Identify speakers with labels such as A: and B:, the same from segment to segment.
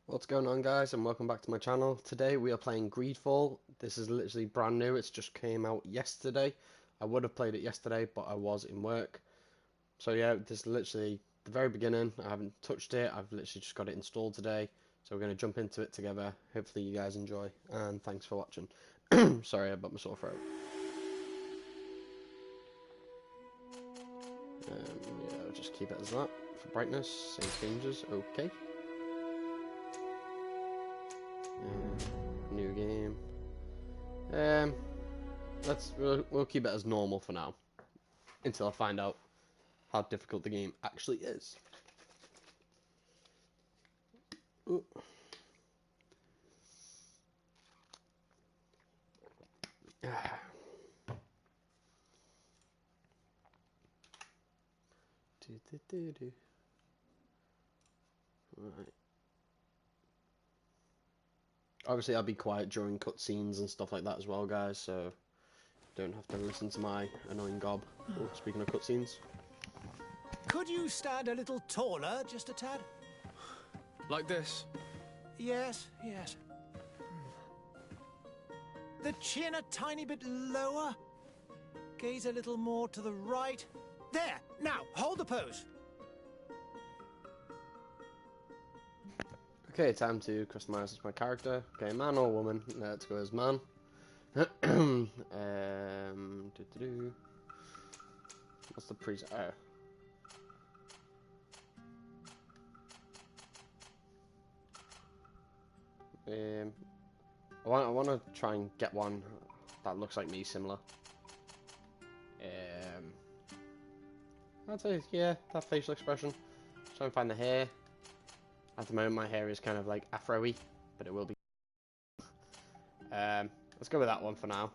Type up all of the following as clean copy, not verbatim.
A: What's going on, guys, and welcome back to my channel. Today we are playing GreedFall. This is literally brand new. It's just came out yesterday. I would have played it yesterday, but I was in work. So yeah, this is literally the very beginning. I haven't touched it. I've literally just got it installed today. So we're going to jump into it together. Hopefully you guys enjoy, and thanks for watching. Sorry about my sore throat. Yeah, I'll just keep it as that for brightness. Save changes. Okay. New game. We'll keep it as normal for now until I find out how difficult the game actually is. Ooh. Right. Obviously, I'll be quiet during cutscenes and stuff like that as well, guys, so don't have to listen to my annoying gob. Oh, speaking of cutscenes.
B: Could you stand a little taller, just a tad?
C: Like this?
B: Yes, yes. The chin a tiny bit lower. Gaze a little more to the right. There! Now, hold the pose.
A: Okay, time to customize my character. Okay, man or woman? Let's go as man. What's the preset? I want to try and get one that looks like me, similar. I'd say, yeah, that facial expression. Try and find the hair. At the moment, my hair is kind of like afro-y, but it will be. Let's go with that one for now.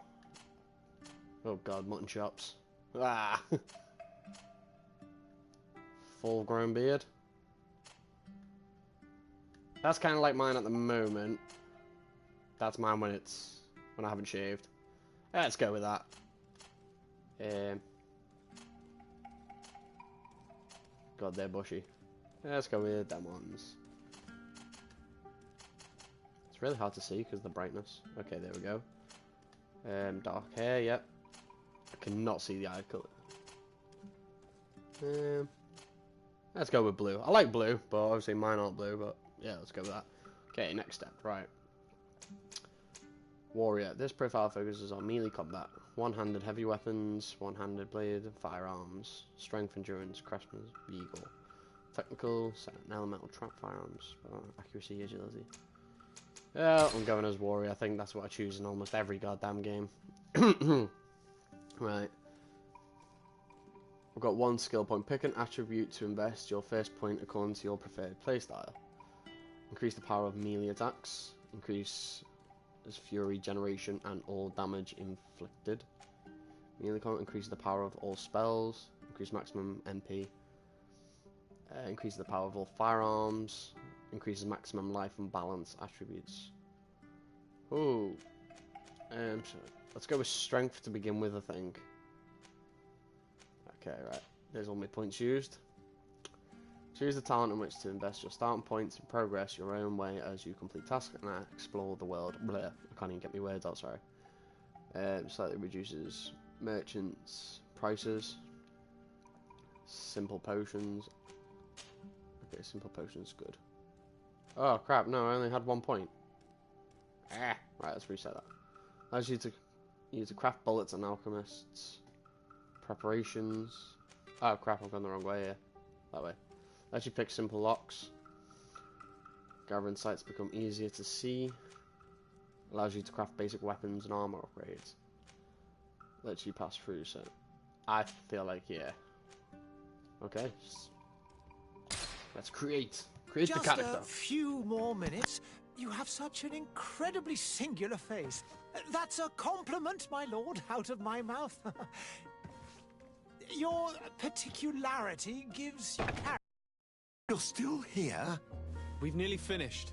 A: Oh god, mutton chops. Ah! Full-grown beard. That's kind of like mine at the moment. That's mine when I haven't shaved. Let's go with that. God, they're bushy. Let's go with them ones. It's really hard to see because of the brightness. Okay, there we go. Dark hair, yep. I cannot see the eye colour. Let's go with blue. I like blue, but obviously mine aren't blue, but yeah, let's go with that. Okay, next step, right. Warrior. This profile focuses on melee combat. One-handed heavy weapons, one-handed blade, firearms, strength, endurance, craftsman's eagle. Technical, set an elemental trap firearms, accuracy, agility. Yeah, I'm going as warrior. I think that's what I choose in almost every goddamn game. Right. We've got one skill point. Pick an attribute to invest your first point according to your preferred playstyle. Increase the power of melee attacks. Increase fury generation and all damage inflicted. Melee combat increases the power of all spells. Increase maximum MP. Increases the power of all firearms. Increases maximum life and balance attributes. Ooh. So let's go with strength to begin with, I think. Okay, right. There's all my points used. Choose the talent in which to invest your starting points and progress your own way as you complete tasks and explore the world. Bleh, I can't even get my words out, sorry. Slightly reduces merchants' prices. Simple potions. Okay, simple potions, good. Oh crap, no, I only had 1 point. Right, let's reset that. Allows you to use to craft bullets and alchemists. Preparations. Oh crap, I've gone the wrong way here. That way. Lets you pick simple locks. Gathering sights become easier to see. Allows you to craft basic weapons and armor upgrades. Lets you pass through, so I feel like, yeah. Okay. Let's create the character.
B: Just a few more minutes. You have such an incredibly singular face. That's a compliment, my lord, out of my mouth. Your particularity gives you character.
D: You're still here?
C: We've nearly finished.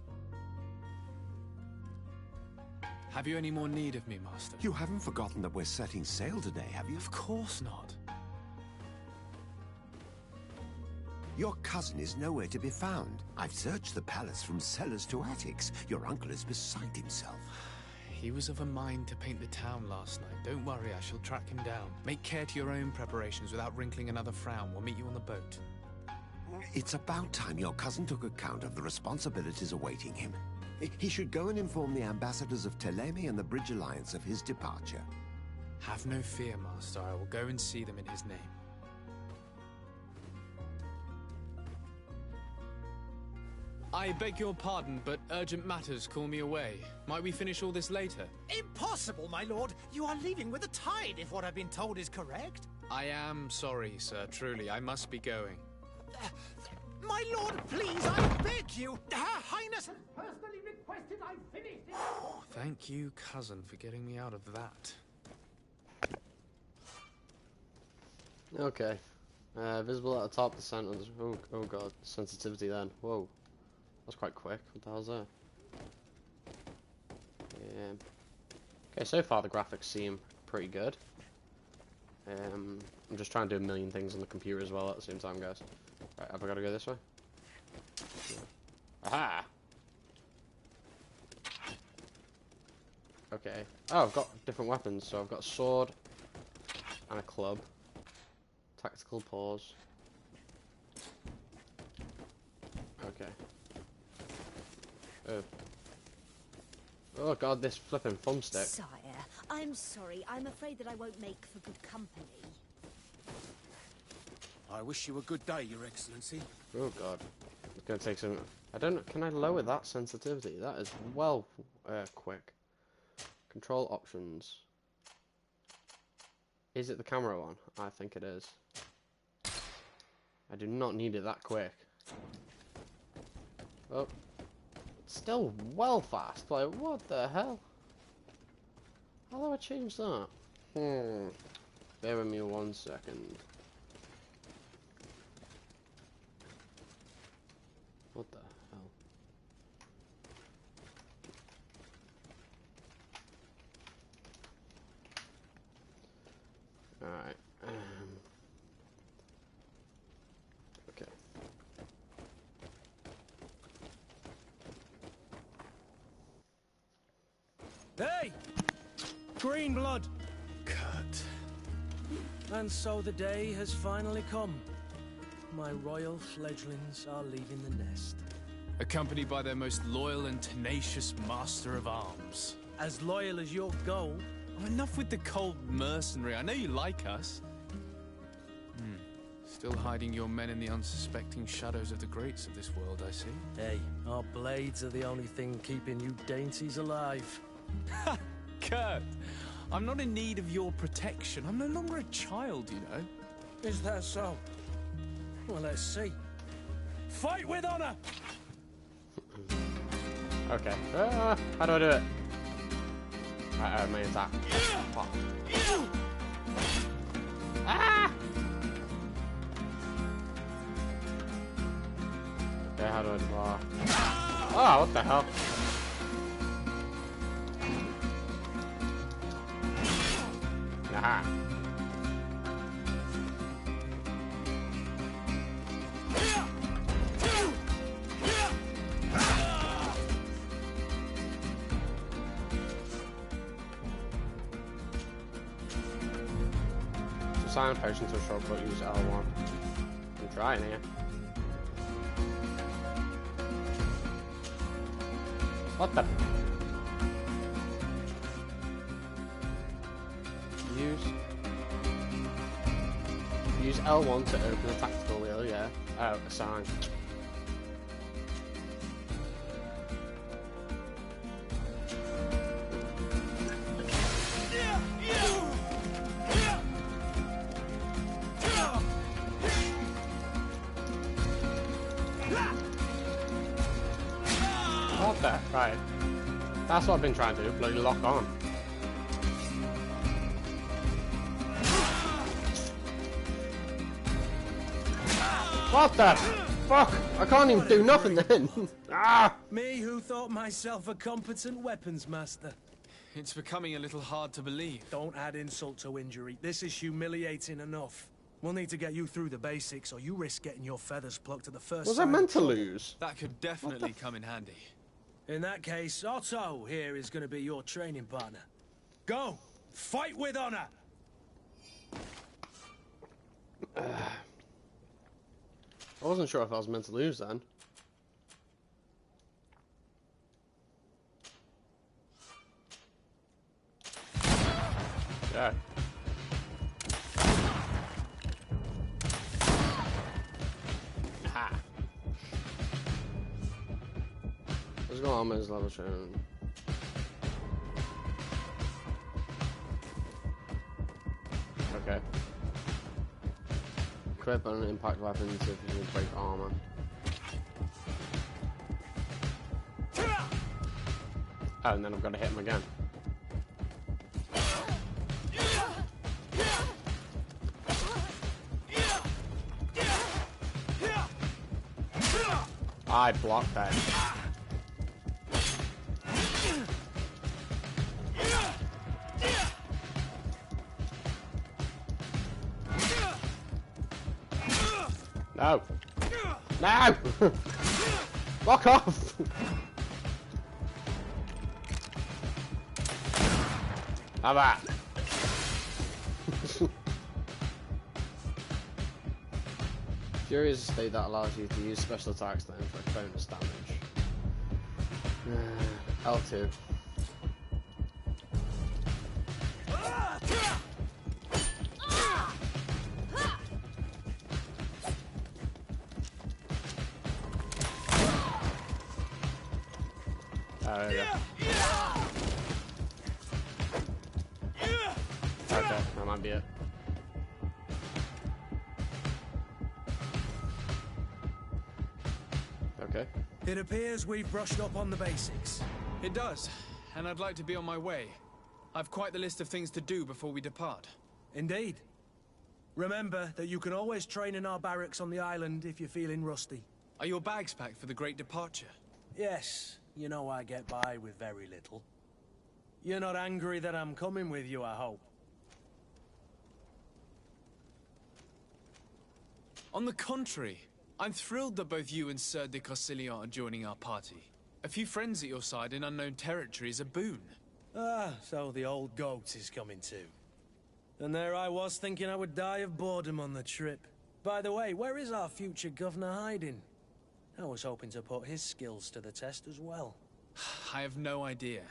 C: Have you any more need of me, Master?
D: You haven't forgotten that we're setting sail today, have you?
C: Of course not.
D: Your cousin is nowhere to be found. I've searched the palace from cellars to attics. Your uncle is beside himself.
C: He was of a mind to paint the town last night. Don't worry, I shall track him down. Make care to your own preparations without wrinkling another frown. We'll meet you on the boat.
D: It's about time your cousin took account of the responsibilities awaiting him. He should go and inform the ambassadors of Telemi and the Bridge Alliance of his departure.
C: Have no fear, Master. I will go and see them in his name. I beg your pardon, but urgent matters call me away. Might we finish all this later?
B: Impossible, my lord. You are leaving with the tide, if what I've been told is correct.
C: I am sorry, sir. Truly, I must be going.
B: My lord, please, I beg you. Her Highness has personally requested I finish this.
C: Thank you, cousin, for getting me out of that.
A: Okay. Visible at the top of the center. Oh god, sensitivity then. Whoa. That's quite quick. What the hell's that? Yeah. Okay, so far the graphics seem pretty good. I'm just trying to do a million things on the computer as well at the same time, guys. Right, have I got to go this way? Yeah. Aha! Okay. Oh, I've got different weapons. So I've got a sword and a club. Tactical pause. Okay. Oh. Oh god, this flipping thumbstick.
E: Sire, I'm sorry. I'm afraid that I won't make for good company.
F: I wish you a good day, Your Excellency.
A: Oh god. It's gonna take some... I don't know, can I lower that sensitivity? That is well quick. Control options. Is it the camera one? I think it is. I do not need it that quick. Oh. It's still well fast. Like, what the hell? How do I change that? Bear with me 1 second. What the hell? Alright. Okay.
G: Hey! Green blood!
C: Kurt.
G: And so the day has finally come. My royal fledglings are leaving the nest.
C: Accompanied by their most loyal and tenacious master of arms.
G: As loyal as your goal.
C: Oh, enough with the cold mercenary. I know you like us. Still hiding your men in the unsuspecting shadows of the greats of this world, I see.
G: Hey, our blades are the only thing keeping you dainties alive.
C: Ha! Kurt! I'm not in need of your protection. I'm no longer a child, you know.
G: Is that so? Well, let's see. Fight with honor!
A: Okay. How do I do it? Right, main attack. Pop. Ah! Okay, how do I do Oh, what the hell? Aha. Silent potion to a shortcut, use L1. I'm trying here. What the? Use L1 to open the tactical wheel, yeah. Oh, assign. What the? Right. That's what I've been trying to do, bloody lock on. What the fuck? I can't even do nothing then. Ah!
G: Me who thought myself a competent weapons master.
C: It's becoming a little hard to believe.
G: Don't add insult to injury. This is humiliating enough. We'll need to get you through the basics, or you risk getting your feathers plucked at the first
A: Was I
G: sign of
A: meant to
G: trouble.
A: lose?
C: That could definitely come in handy.
G: In that case, Otto here is going to be your training partner. Go! Fight with honor!
A: I wasn't sure if I was meant to lose then. Yeah. Ha. Let's go on his level training. Okay. Equip an impact weapon to if you break armor. Oh, and then I've got to hit him again. I blocked that. No. No! Fuck off! How about? Fury is a state that allows you to use special attacks that inflict bonus damage. L2. There we go. Okay, that might be it. Okay.
G: It appears we've brushed up on the basics.
C: It does, and I'd like to be on my way. I've quite the list of things to do before we depart.
G: Indeed. Remember that you can always train in our barracks on the island if you're feeling rusty.
C: Are your bags packed for the great departure?
G: Yes, you know I get by with very little. You're not angry that I'm coming with you, I hope.
C: On the contrary, I'm thrilled that both you and Sir de Corsilian are joining our party. A few friends at your side in unknown territory is a boon.
G: Ah, so the old goat is coming too. And there I was thinking I would die of boredom on the trip. By the way, where is our future governor hiding? I was hoping to put his skills to the test as well.
C: I have no idea.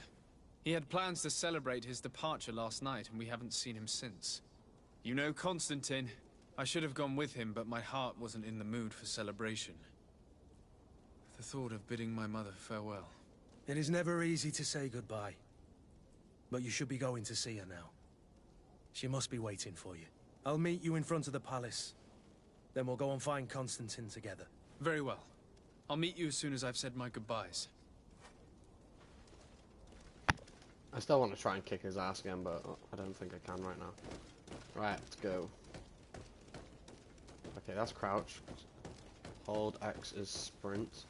C: He had plans to celebrate his departure last night, and we haven't seen him since. You know Constantine. I should have gone with him, but my heart wasn't in the mood for celebration. The thought of bidding my mother farewell.
G: It is never easy to say goodbye. But you should be going to see her now. She must be waiting for you. I'll meet you in front of the palace. Then we'll go and find Constantine together.
C: Very well. I'll meet you as soon as I've said my goodbyes.
A: I still want to try and kick his ass again, but I don't think I can right now. Right, let's go. Okay, that's crouch. Hold X is sprint.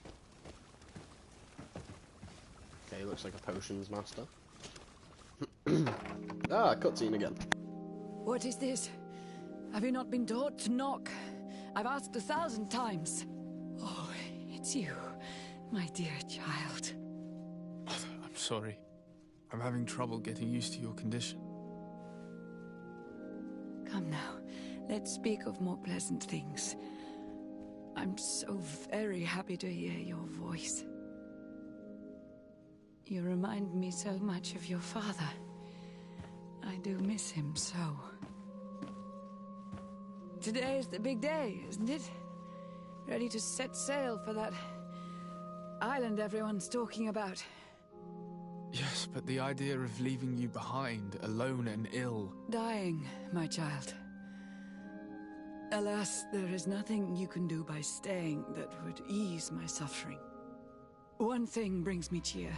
A: Okay, looks like a potions master. Ah, cutscene again.
H: What is this? Have you not been taught to knock? I've asked 1,000 times. Oh, it's you, my dear child.
C: I'm sorry. I'm having trouble getting used to your condition.
H: Come now, let's speak of more pleasant things. I'm so very happy to hear your voice. You remind me so much of your father. I do miss him so. Today is the big day, isn't it? Ready to set sail for that island everyone's talking about.
C: Yes, but the idea of leaving you behind, alone and ill...
H: Dying, my child. Alas, there is nothing you can do by staying that would ease my suffering. One thing brings me cheer.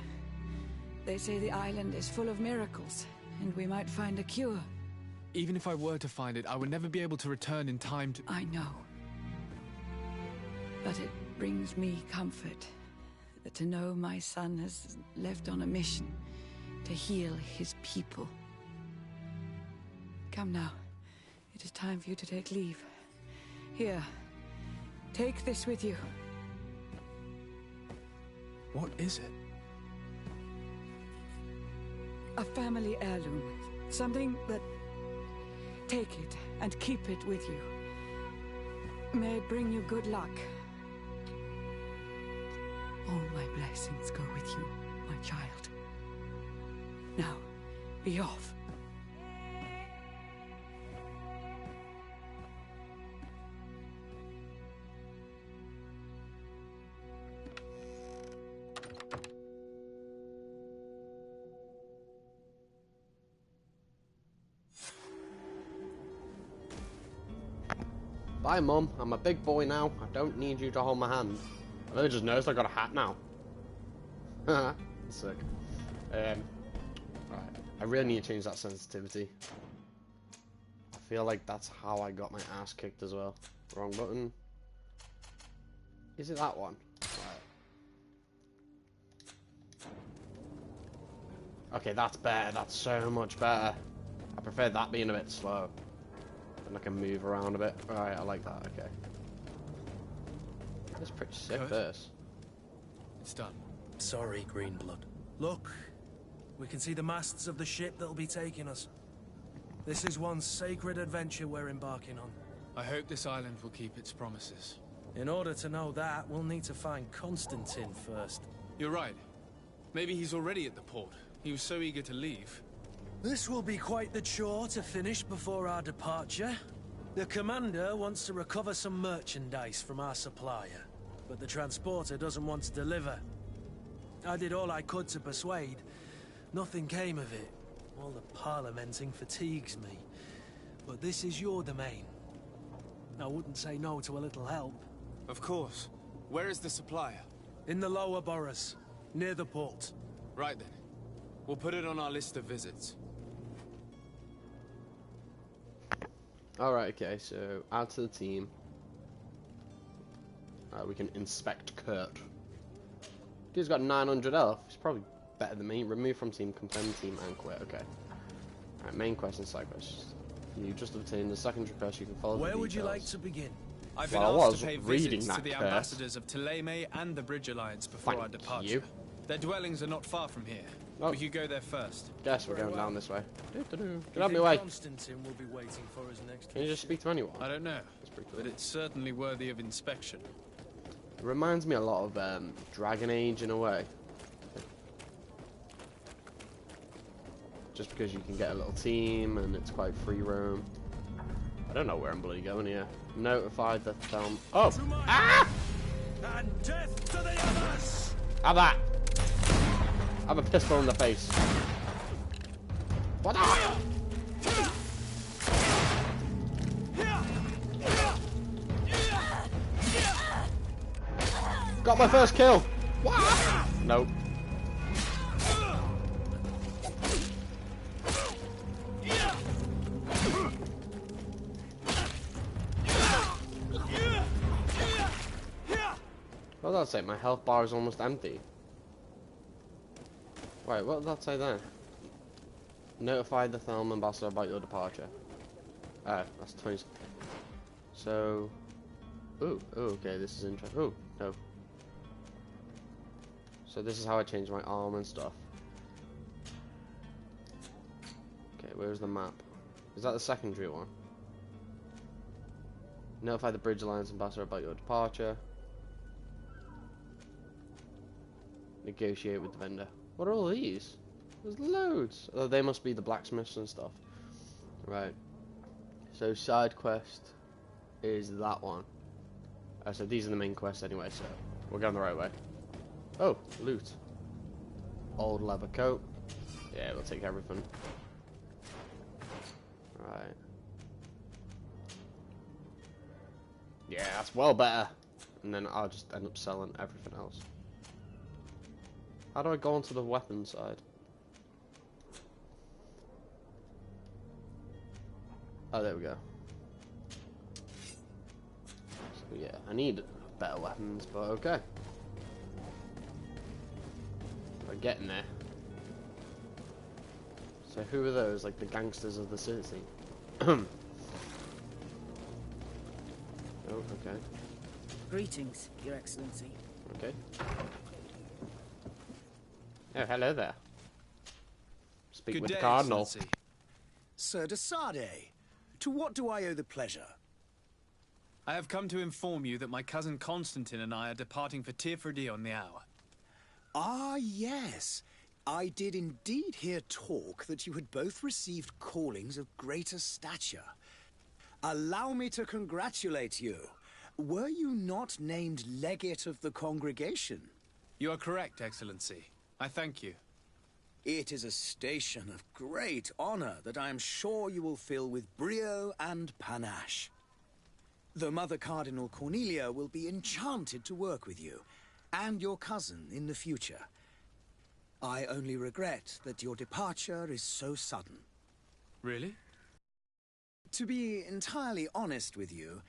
H: They say the island is full of miracles, and we might find a cure.
C: Even if I were to find it, I would never be able to return in time to...
H: I know. But it brings me comfort to know my son has left on a mission to heal his people. Come now. It is time for you to take leave. Here. Take this with you.
C: What is it?
H: A family heirloom. Something that... Take it and keep it with you. May it bring you good luck. All my blessings go with you, my child. Now, be off.
A: Bye, Mum. I'm a big boy now. I don't need you to hold my hand. I really just noticed I got a hat now. Sick. Right. I really need to change that sensitivity. I feel like that's how I got my ass kicked as well. Wrong button. Is it that one? Right. Okay, that's better. That's so much better. I prefer that being a bit slow. And I can move around a bit. Alright, I like that, okay. That's pretty sick,
C: Good.
A: this.
C: It's done.
G: Sorry, Greenblood. Look, we can see the masts of the ship that'll be taking us. This is one sacred adventure we're embarking on.
C: I hope this island will keep its promises.
G: In order to know that, we'll need to find Constantine first.
C: You're right. Maybe he's already at the port. He was so eager to leave.
G: This will be quite the chore to finish before our departure. The commander wants to recover some merchandise from our supplier, but the transporter doesn't want to deliver. I did all I could to persuade. Nothing came of it. All the parliamenting fatigues me. But this is your domain. I wouldn't say no to a little help.
C: Of course. Where is the supplier?
G: In the lower boroughs, near the port.
C: Right then. We'll put it on our list of visits.
A: Alright, okay, so add to the team. We can inspect Kurt. Dude's got 900 health. He's probably better than me. Remove from team, confirm team, and quit. Okay. Alright, main quest and side quest. You just obtained the secondary quest. You can follow the
G: Where would you
A: details.
G: like to begin?
C: I've been
A: Well, I
C: asked
A: was
C: to pay
A: reading
C: visits
A: that
C: to the
A: curse.
C: ambassadors of Thélème and the Bridge Alliance before our
A: Thank
C: departure.
A: you.
C: Their dwellings are not far from here.
A: Oh.
C: We could go there first.
A: Guess we're
G: Very
A: going
G: well.
A: down this way. Get
G: You
A: out of
G: think
A: my way.
G: Constantine will be waiting for us next
A: Can you just speak to anyone?
C: I don't know,
A: That's pretty cool.
C: but it's certainly worthy of inspection.
A: It reminds me a lot of Dragon Age in a way. Just because you can get a little team and it's quite free roam. I don't know where I'm bloody going here. Notified the film. Oh! Ah!
G: And death to the others!
A: Have that! Have a pistol in the face. What the? Got my first kill! What? Nope. What did that say? My health bar is almost empty. Wait, what did that say then? Notify the film ambassador about your departure. That's 20. So... Ooh, okay, this is interesting. Ooh, no. So this is how I change my arm and stuff. Okay, where's the map? Is that the secondary one? Notify the Bridge Alliance ambassador about your departure. Negotiate with the vendor. What are all these? There's loads. Oh, they must be the blacksmiths and stuff. Right. So side quest is that one. So these are the main quests anyway, so we're going the right way. Oh, loot. Old leather coat. Yeah, we'll take everything. Right. Yeah, that's well better. And then I'll just end up selling everything else. How do I go onto the weapon side? Oh, there we go. So yeah, I need better weapons, but okay. We're getting there. So who are those? Like the gangsters of the city? Okay.
I: Greetings, Your Excellency.
A: Okay. Oh, hello there. Speak
C: Good
A: with
C: day,
A: the Cardinal.
C: Excellency.
B: Sir de Sade, to what do I owe the pleasure?
C: I have come to inform you that my cousin Constantine and I are departing for Tirfredi on the hour.
B: Ah, yes. I did indeed hear talk that you had both received callings of greater stature. Allow me to congratulate you. Were you not named legate of the congregation?
C: You are correct, Excellency. I thank you.
B: It is a station of great honor that I am sure you will fill with brio and panache. The Mother Cardinal Cornelia will be enchanted to work with you, and your cousin in the future. I only regret that your departure is so sudden.
C: Really?
B: To be entirely honest with you,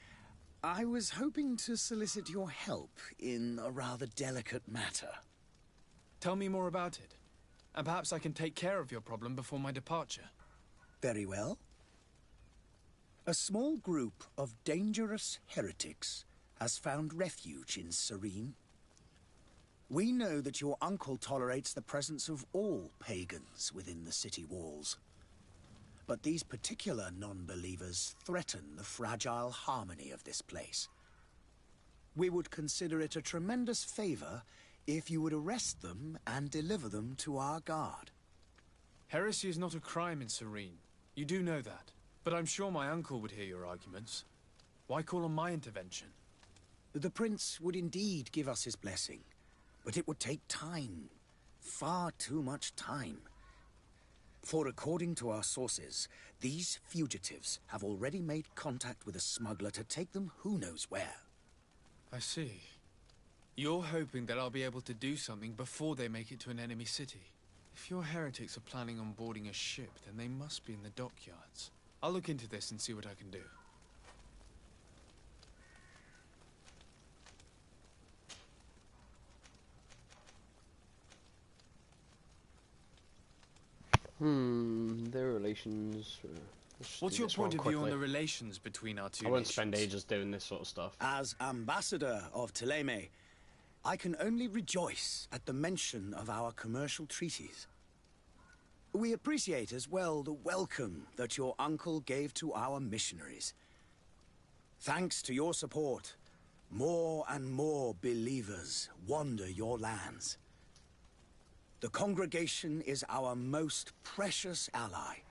B: I was hoping to solicit your help in a rather delicate matter.
C: Tell me more about it, and perhaps I can take care of your problem before my departure.
B: Very well. A small group of dangerous heretics has found refuge in Serene. We know that your uncle tolerates the presence of all pagans within the city walls. But these particular non-believers threaten the fragile harmony of this place. We would consider it a tremendous favor if you would arrest them and deliver them to our guard.
C: Heresy is not a crime in Serene. You do know that. But I'm sure my uncle would hear your arguments. Why call on my intervention?
B: The prince would indeed give us his blessing, but it would take time. Far too much time. For according to our sources, these fugitives have already made contact with a smuggler to take them who knows where.
C: I see. You're hoping that I'll be able to do something before they make it to an enemy city. If your heretics are planning on boarding a ship, then they must be in the dockyards. I'll look into this and see what I can do.
A: Their relations.
C: What's your point of view on the relations between our two
A: I won't
C: nations?
A: spend ages doing this sort of stuff.
B: As ambassador of Thélème, I can only rejoice at the mention of our commercial treaties. We appreciate as well the welcome that your uncle gave to our missionaries. Thanks to your support, more and more believers wander your lands. The congregation is our most precious ally.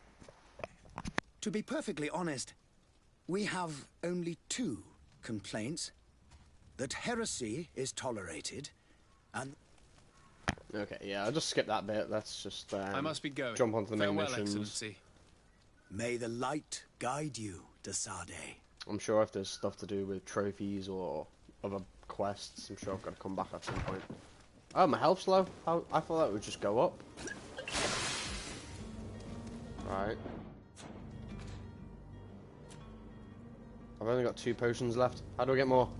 B: To be perfectly honest, we have only two complaints. That heresy is tolerated, and...
A: Okay, yeah, I'll just skip that bit. Let's just
C: I must be going.
A: jump onto the main
C: Farewell,
A: missions.
C: Excellency.
B: May the light guide you, de Sade.
A: I'm sure if there's stuff to do with trophies or other quests, I'm sure I've got to come back at some point. Oh, my health's low? I thought that would just go up. Right. I've only got 2 potions left. How do I get more?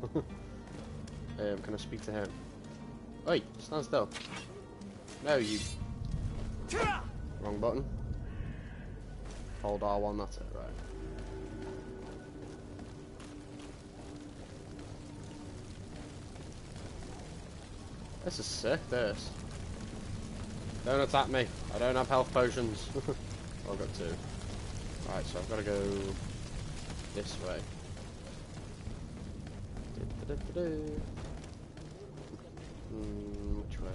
A: Can I speak to him? Oi, stand still. No, you... Wrong button. Hold R1, that's it, right. This is sick, this. Don't attack me. I don't have health potions. I've got 2. Right, so I've got to go this way. Which way?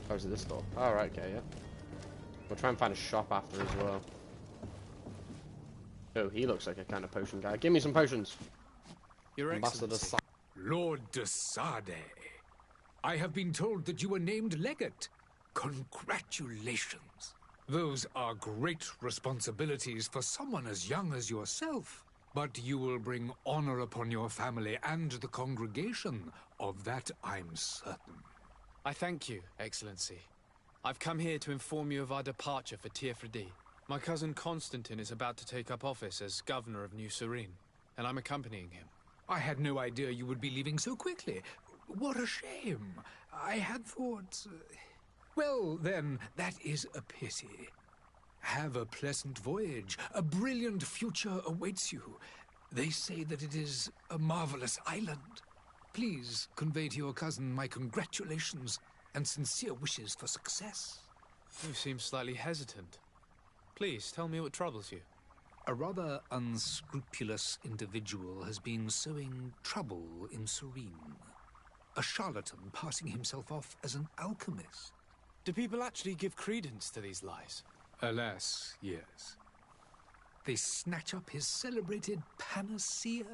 A: Oh, is it this door? Oh, right, okay, yeah. We'll try and find a shop after as well. Oh, he looks like a kind of potion guy. Give me some potions.
C: Your Excellency.
J: Lord de Sade, I have been told that you were named legate. Congratulations. Those are great responsibilities for someone as young as yourself. But you will bring honor upon your family and the congregation. Of that, I'm certain.
C: I thank you, Excellency. I've come here to inform you of our departure for Tirfredi. My cousin Constantine is about to take up office as governor of New Serene, and I'm accompanying him.
J: I had no idea you would be leaving so quickly. What a shame. I had thought... Well, then, that is a pity. Have a pleasant voyage. A brilliant future awaits you. They say that it is a marvelous island. Please convey to your cousin my congratulations and sincere wishes for success.
C: You seem slightly hesitant. Please, tell me what troubles you.
J: A rather unscrupulous individual has been sowing trouble in Serene. A charlatan passing himself off as an alchemist.
C: Do people actually give credence to these lies?
J: Alas, yes. They snatch up his celebrated panacea.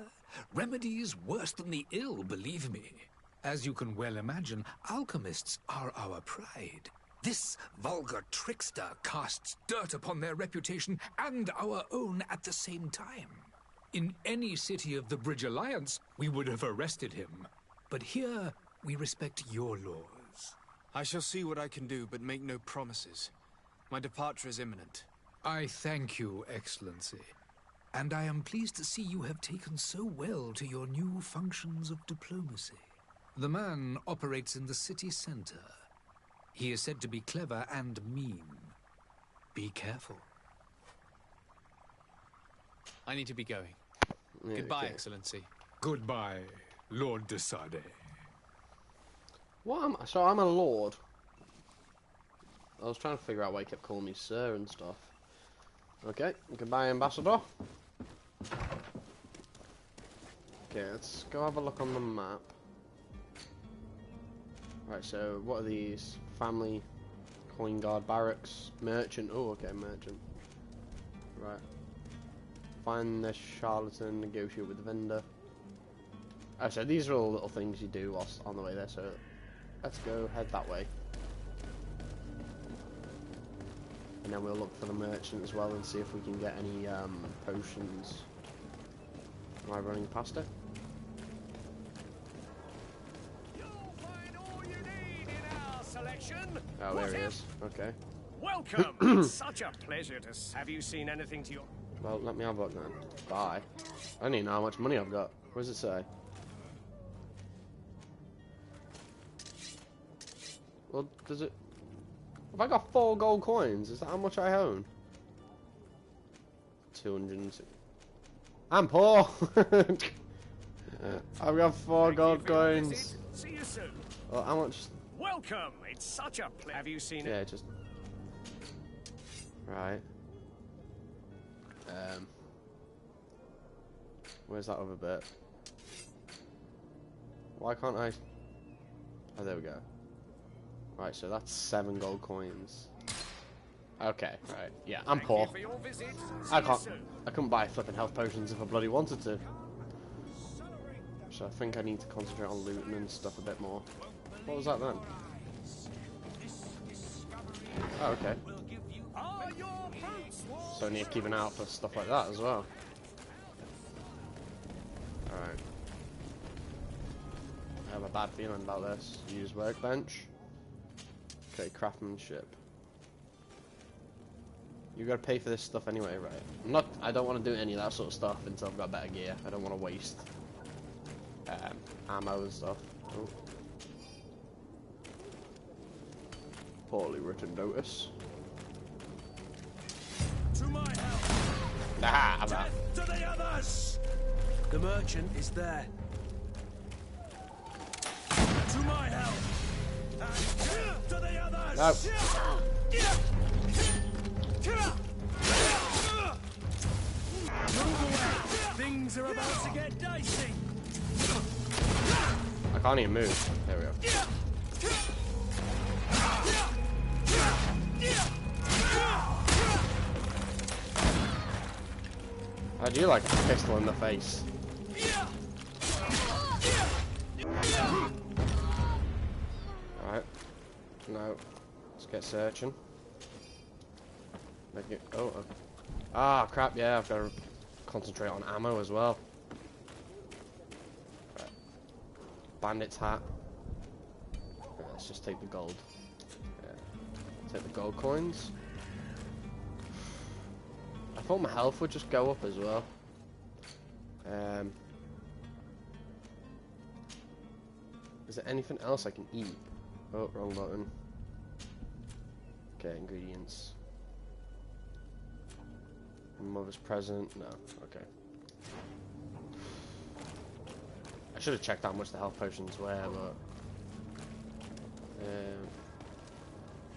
J: Remedies worse than the ill, believe me. As you can well imagine, alchemists are our pride. This vulgar trickster casts dirt upon their reputation and our own at the same time. In any city of the Bridge Alliance, we would have arrested him. But here, we respect your laws.
C: I shall see what I can do, but make no promises. My departure is imminent.
J: I thank you, Excellency. And I am pleased to see you have taken so well to your new functions of diplomacy. The man operates in the city center. He is said to be clever and mean. Be careful.
C: I need to be going.
A: Yeah,
C: Goodbye,
A: okay.
C: Excellency.
J: Goodbye, Lord de Sade.
A: What am I? So I'm a lord. I was trying to figure out why he kept calling me sir and stuff. Okay, goodbye, Ambassador. Okay, let's go have a look on the map. Right, so what are these? Family, coin guard, barracks, merchant. Oh, okay, merchant. Right. Find the charlatan, negotiate with the vendor. Oh, so these are all little things you do whilst on the way there, so let's go head that way. And then we'll look for the merchant as well and see if we can get any potions. Am I running past it? Oh, there he is. Okay.
K: Welcome! It's such a pleasure to have you seen anything to your...
A: Well, let me have a look then. Bye. I don't even know how much money I've got. What does it say? Well, does it... Have I got 4 gold coins? Is that how much I own? 200... I'm poor! I've got 4 gold coins.
K: See you soon.
A: Well, how much...
K: Welcome! It's such a pleasure. Have you seen it?
A: Yeah, just... Right. Where's that other bit? Why can't I... Oh, there we go. Right, so that's 7 gold coins. Okay, right. Yeah, I'm poor. I couldn't buy flipping health potions if I bloody wanted to. So I think I need to concentrate on looting and stuff a bit more. What was that then? Oh, okay. So I need to keep an eye out for stuff like that as well. Alright. I have a bad feeling about this. Use workbench. Okay, craftsmanship. You gotta pay for this stuff anyway, right? I don't want to do any of that sort of stuff until I've got better gear. I don't want to waste ammo and stuff. Oh. Poorly written notice.
B: To my help!
A: Ah, I'm out.
B: To the others! The merchant is there. To my help! And to the others!
A: No.
B: Move away! Things are about to get dicey!
A: I can't even move. There we go. How do you like a pistol in the face? Right. No. Let's get searching. Make it. Oh. Ah, crap. Yeah, I've got to concentrate on ammo as well. Right. Bandit's hat. Right, let's just take the gold. Yeah. Take the gold coins. I thought my health would just go up as well. Is there anything else I can eat? Oh, wrong button. Okay, ingredients. Mother's present. No, okay. I should have checked how much the health potions were, but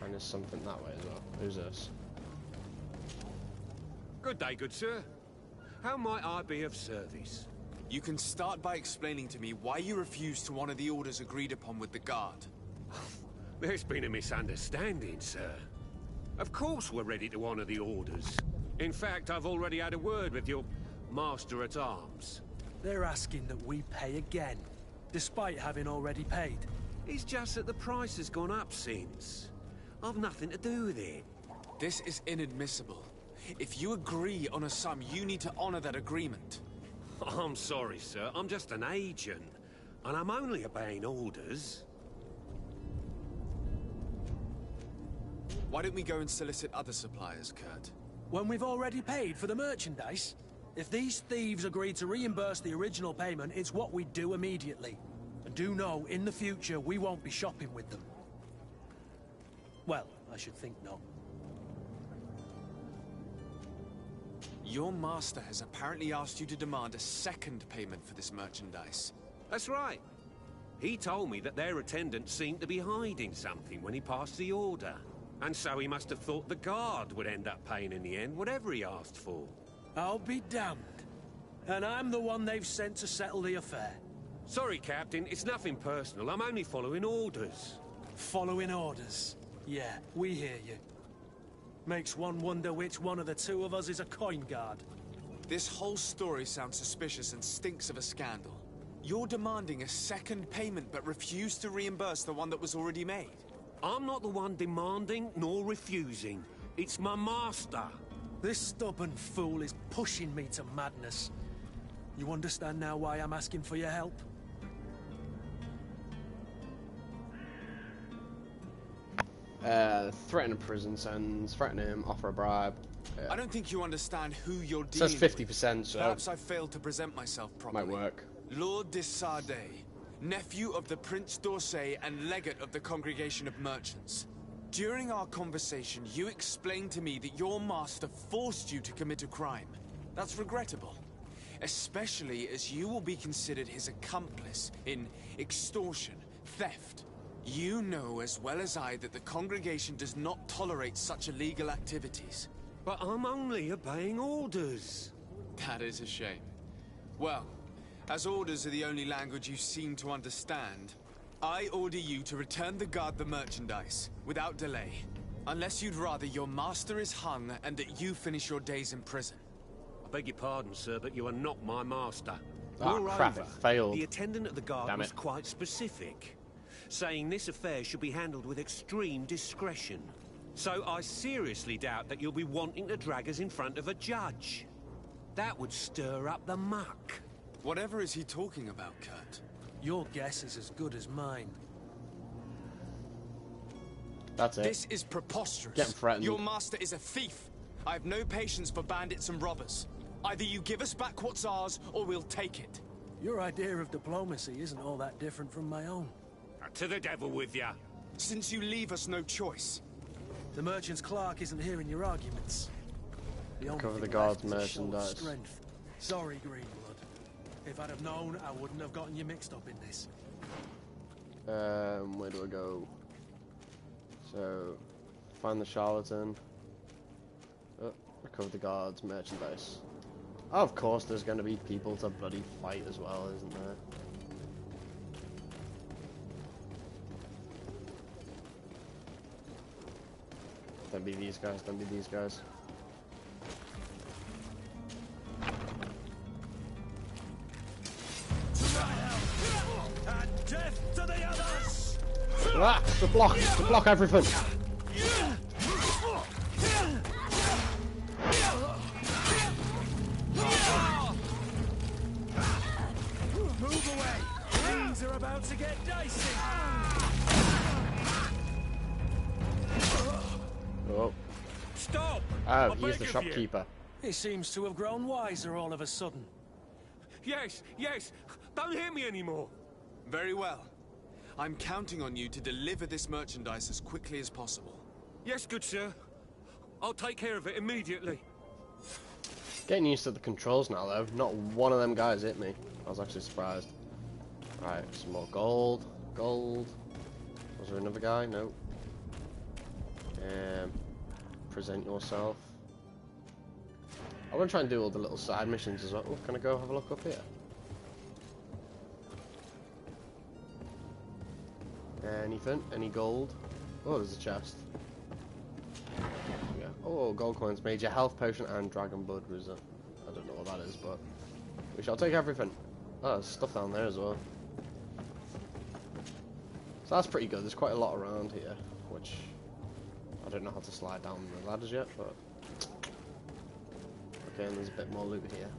A: and there's something that way as well. Who's this?
L: Good day, good sir. How might I be of service?
C: You can start by explaining to me why you refused to honor the orders agreed upon with the guard.
L: There's been a misunderstanding, sir. Of course we're ready to honor the orders. In fact, I've already had a word with your master-at-arms.
G: They're asking that we pay again, despite having already paid.
L: It's just that the price has gone up since. I've nothing to do with it.
C: This is inadmissible. If you agree on a sum, you need to honor that agreement.
L: I'm sorry, sir. I'm just an agent. And I'm only obeying orders.
C: Why don't we go and solicit other suppliers, Kurt?
G: When we've already paid for the merchandise? If these thieves agree to reimburse the original payment, it's what we do immediately. And do know, in the future, we won't be shopping with them. Well, I should think not.
C: Your master has apparently asked you to demand a second payment for this merchandise.
L: That's right. He told me that their attendant seemed to be hiding something when he passed the order. And so he must have thought the guard would end up paying in the end, whatever he asked for.
G: I'll be damned. And I'm the one they've sent to settle the affair.
L: Sorry, Captain, it's nothing personal. I'm only following orders.
G: Following orders? Yeah, we hear you. Makes one wonder which one of the two of us is a coin guard.
C: This whole story sounds suspicious and stinks of a scandal. You're demanding a second payment but refuse to reimburse the one that was already made.
L: I'm not the one demanding nor refusing. It's my master.
G: This stubborn fool is pushing me to madness. You understand now why I'm asking for your help?
A: Threaten a prison sentence, threaten him, offer a bribe.
C: I don't think you understand who you're
A: It
C: dealing
A: says
C: with.
A: 50%, so
C: Perhaps I failed to present myself properly.
A: might work.
C: Lord de Sardet, nephew of the Prince d'Orsay and legate of the Congregation of Merchants. During our conversation, you explained to me that your master forced you to commit a crime. That's regrettable, especially as you will be considered his accomplice in extortion, theft. You know as well as I that the congregation does not tolerate such illegal activities.
L: But I'm only obeying orders.
C: That is a shame. Well, as orders are the only language you seem to understand, I order you to return the guard the merchandise, without delay. Unless you'd rather your master is hung and that you finish your days in prison.
L: I beg your pardon, sir, but you are not my master.
A: Ah, crap, it failed.
L: The attendant at the guard
A: Damn
L: was
A: it.
L: quite specific, saying this affair should be handled with extreme discretion. So I seriously doubt that you'll be wanting to drag us in front of a judge. That would stir up the muck.
C: Whatever is he talking about, Kurt?
G: Your guess is as good as mine.
A: That's it.
C: This is preposterous.
A: Getting threatened.
C: Your master is a thief. I have no patience for bandits and robbers. Either you give us back what's ours, or we'll take it.
G: Your idea of diplomacy isn't all that different from my own.
L: To the devil with ya.
C: Since you leave us no choice.
G: The merchant's clerk isn't hearing your arguments. The only
A: Cover
G: thing
A: the guard's
G: left is a show of
A: merchandise.
G: strength. Sorry, Greenblood. If I'd have known, I wouldn't have gotten you mixed up in this.
A: Where do I go? So, find the charlatan. Oh, recover the guard's merchandise. Oh, of course, there's going to be people to bloody fight as well, isn't there? Don't be these guys, don't be these guys.
G: And death to the others!
A: Ah! To block everything!
G: Move away! Things are about to get dicey!
A: Oh.
L: Stop!
A: Oh, he's the shopkeeper.
G: He seems to have grown wiser all of a sudden.
L: Yes, yes. Don't hit me anymore.
C: Very well. I'm counting on you to deliver this merchandise as quickly as possible.
L: Yes, good sir. I'll take care of it immediately.
A: Getting used to the controls now, though. Not one of them guys hit me. I was actually surprised. Right, some more gold. Gold. Was there another guy? No. Present yourself. I want to try and do all the little side missions as well. Oh, can I go have a look up here? Anything? Any gold? Oh, there's a chest. Yeah. Oh, gold coins. Major health potion and dragon blood result. I don't know what that is, but we shall take everything. Oh, there's stuff down there as well. So that's pretty good. There's quite a lot around here, which I don't know how to slide down the ladders yet, but okay, and there's a bit more loot here.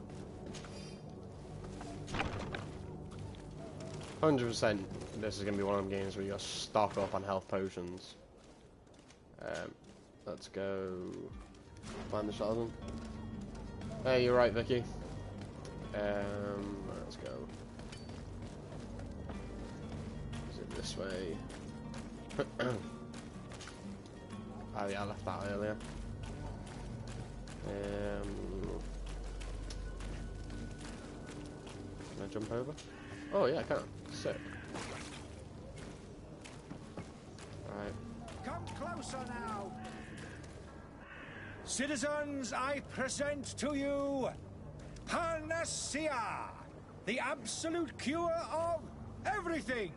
A: 100% this is going to be one of them games where you got to stock up on health potions. Let's go find the shotgun. Hey, you're right, Vicky. Let's go. Is it this way? Oh yeah, I left that earlier. Can I jump over? Oh yeah, I can. Sick. Alright.
K: Come closer now. Citizens, I present to you Panacea, the absolute cure of everything.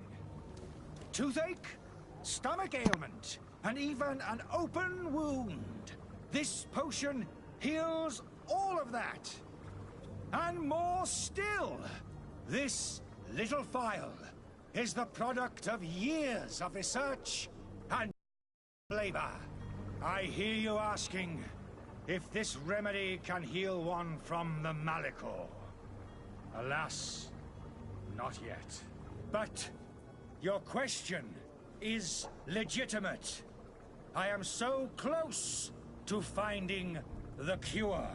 K: Toothache, stomach ailment, and even an open wound. This potion heals all of that. And more still, this little phial is the product of years of research and labor. I hear you asking if this remedy can heal one from the Malachor. Alas, not yet. But your question is legitimate. I am so close to finding the cure.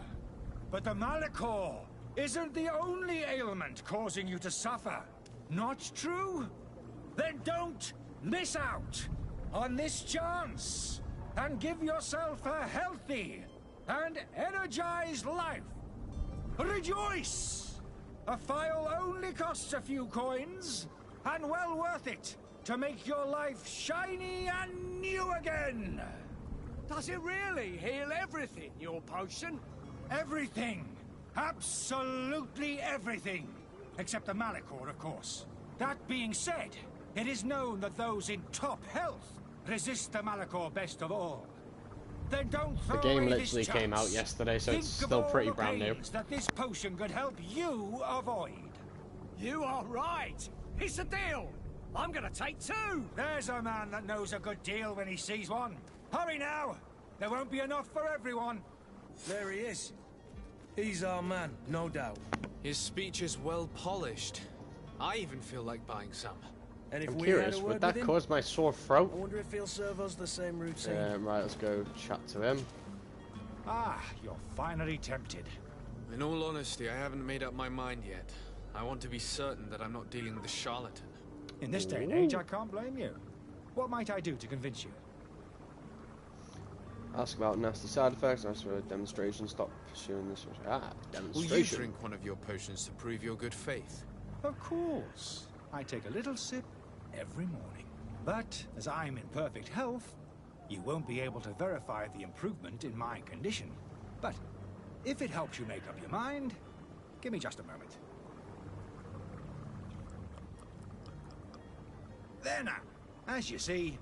K: But the Malachor isn't the only ailment causing you to suffer. Not true? Then don't miss out on this chance and give yourself a healthy and energized life. Rejoice! A phial only costs a few coins, and well worth it to make your life shiny and new again.
F: Does it really heal everything, your potion?
K: Everything. Absolutely everything. Except the Malachor, of course. That being said, it is known that those in top health resist the Malachor best of all. Then don't throw
A: The game
K: away
A: literally
K: this
A: came out
K: chance.
A: yesterday, so
K: Think
A: it's
K: of
A: still
K: all
A: pretty
K: the
A: brand new.
K: pains that this potion could help you avoid.
F: You are right. It's a deal. I'm gonna take two.
K: There's a man that knows a good deal when he sees one. Hurry now. There won't be enough for everyone.
G: There he is. He's our man, no doubt.
C: His speech is well polished. I even feel like buying some.
G: And if
A: I'm
G: we
A: curious,
G: had a
A: would
G: word
A: that
G: with him,
A: cause my sore throat?
G: I wonder if he'll serve us the same routine.
A: Right, let's go chat to him.
K: Ah, you're finally tempted.
C: In all honesty, I haven't made up my mind yet. I want to be certain that I'm not dealing with a charlatan.
K: In this day and age, I can't blame you. What might I do to convince you?
A: Ask about nasty side effects. Ask for a demonstration. Stop pursuing this.
C: Will
A: Demonstration.
C: you drink one of your potions to prove your good faith?
K: Of course. I take a little sip every morning. But as I'm in perfect health, you won't be able to verify the improvement in my condition. But if it helps you make up your mind, give me just a moment. There now. As you see,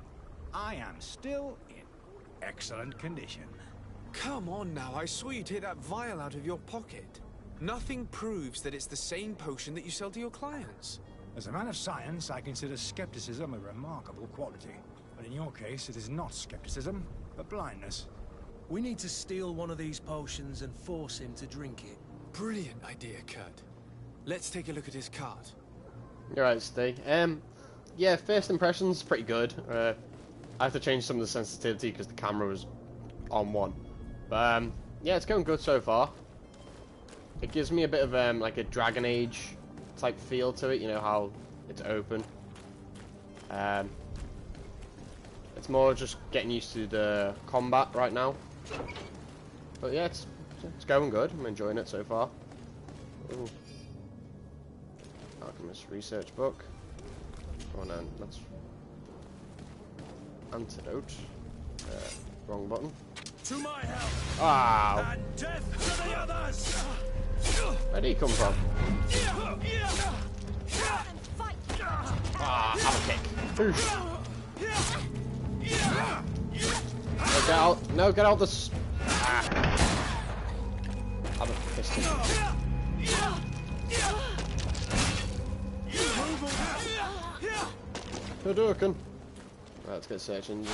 K: I am still in excellent condition.
C: Come on now, I swear you take that vial out of your pocket. Nothing proves that it's the same potion that you sell to your clients.
K: As a man of science, I consider skepticism a remarkable quality. But in your case, it is not skepticism, but blindness.
G: We need to steal one of these potions and force him to drink it.
C: Brilliant idea, Kurt. Let's take a look at his cart.
A: You're right, Steve. Yeah, first impressions pretty good. I have to change some of the sensitivity because the camera was on one. But yeah, it's going good so far. It gives me a bit of like a Dragon Age type feel to it. You know how it's open. It's more just getting used to the combat right now. But yeah, it's going good. I'm enjoying it so far. Ooh. Alchemist research book. Come on then, let's... Antidote. Wrong button.
F: To my help!
A: Wow!
F: And death to the others!
A: Where'd he come from? Ah, have a kick. Boosh. No, get out. No, get out this. Ah. Have a pistol. Hadouken. Right, let's get search engines.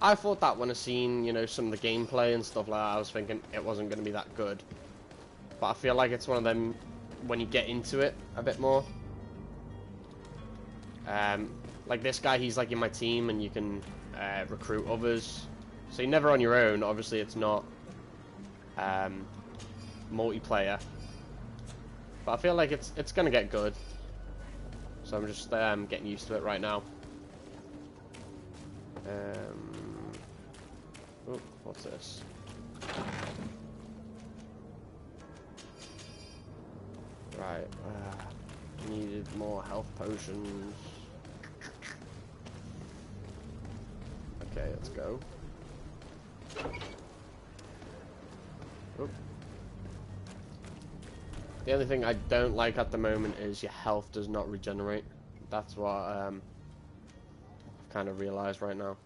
A: I thought that when I seen, you know, some of the gameplay and stuff like that, I was thinking it wasn't going to be that good. But I feel like it's one of them when you get into it a bit more. Like this guy, he's like in my team and you can recruit others. So you're never on your own. Obviously, it's not multiplayer. But I feel like it's going to get good. So I'm just getting used to it right now. Oh, what's this? Right, needed more health potions. Okay, let's go. Oh. The only thing I don't like at the moment is your health does not regenerate. That's what I've kind of realized right now.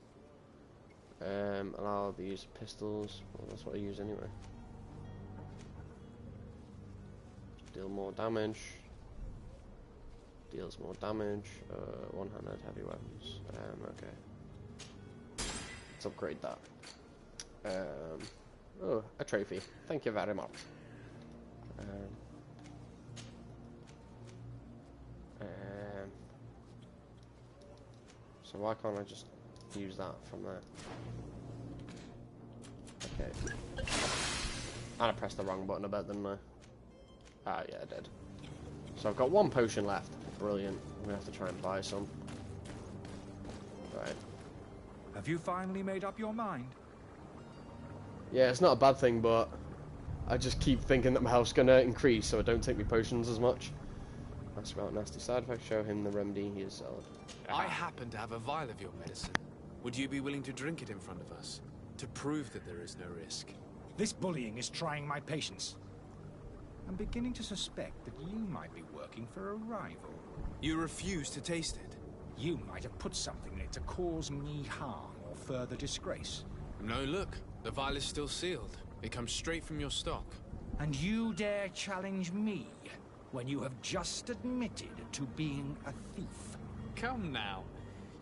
A: Allow the use of pistols. Well, that's what I use anyway. Deal more damage. Deals more damage. One-handed heavy weapons. Okay. Let's upgrade that. Oh, a trophy. Thank you very much. So why can't I just use that from there? Okay. And I pressed the wrong button a bit, didn't I? Ah, yeah, I did. So I've got one potion left. Brilliant. I'm gonna have to try and buy some. Right.
K: Have you finally made up your mind?
A: Yeah, it's not a bad thing, but I just keep thinking that my health's gonna increase, so I don't take my potions as much. Ask about nasty side effects. Show him the remedy he has sold.
C: I happen to have a vial of your medicine. Would you be willing to drink it in front of us? To prove that there is no risk?
K: This bullying is trying my patience. I'm beginning to suspect that you might be working for a rival.
C: You refuse to taste it?
K: You might have put something in it to cause me harm or further disgrace.
C: No, look. The vial is still sealed. It comes straight from your stock.
K: And you dare challenge me when you have just admitted to being a thief?
C: Come now.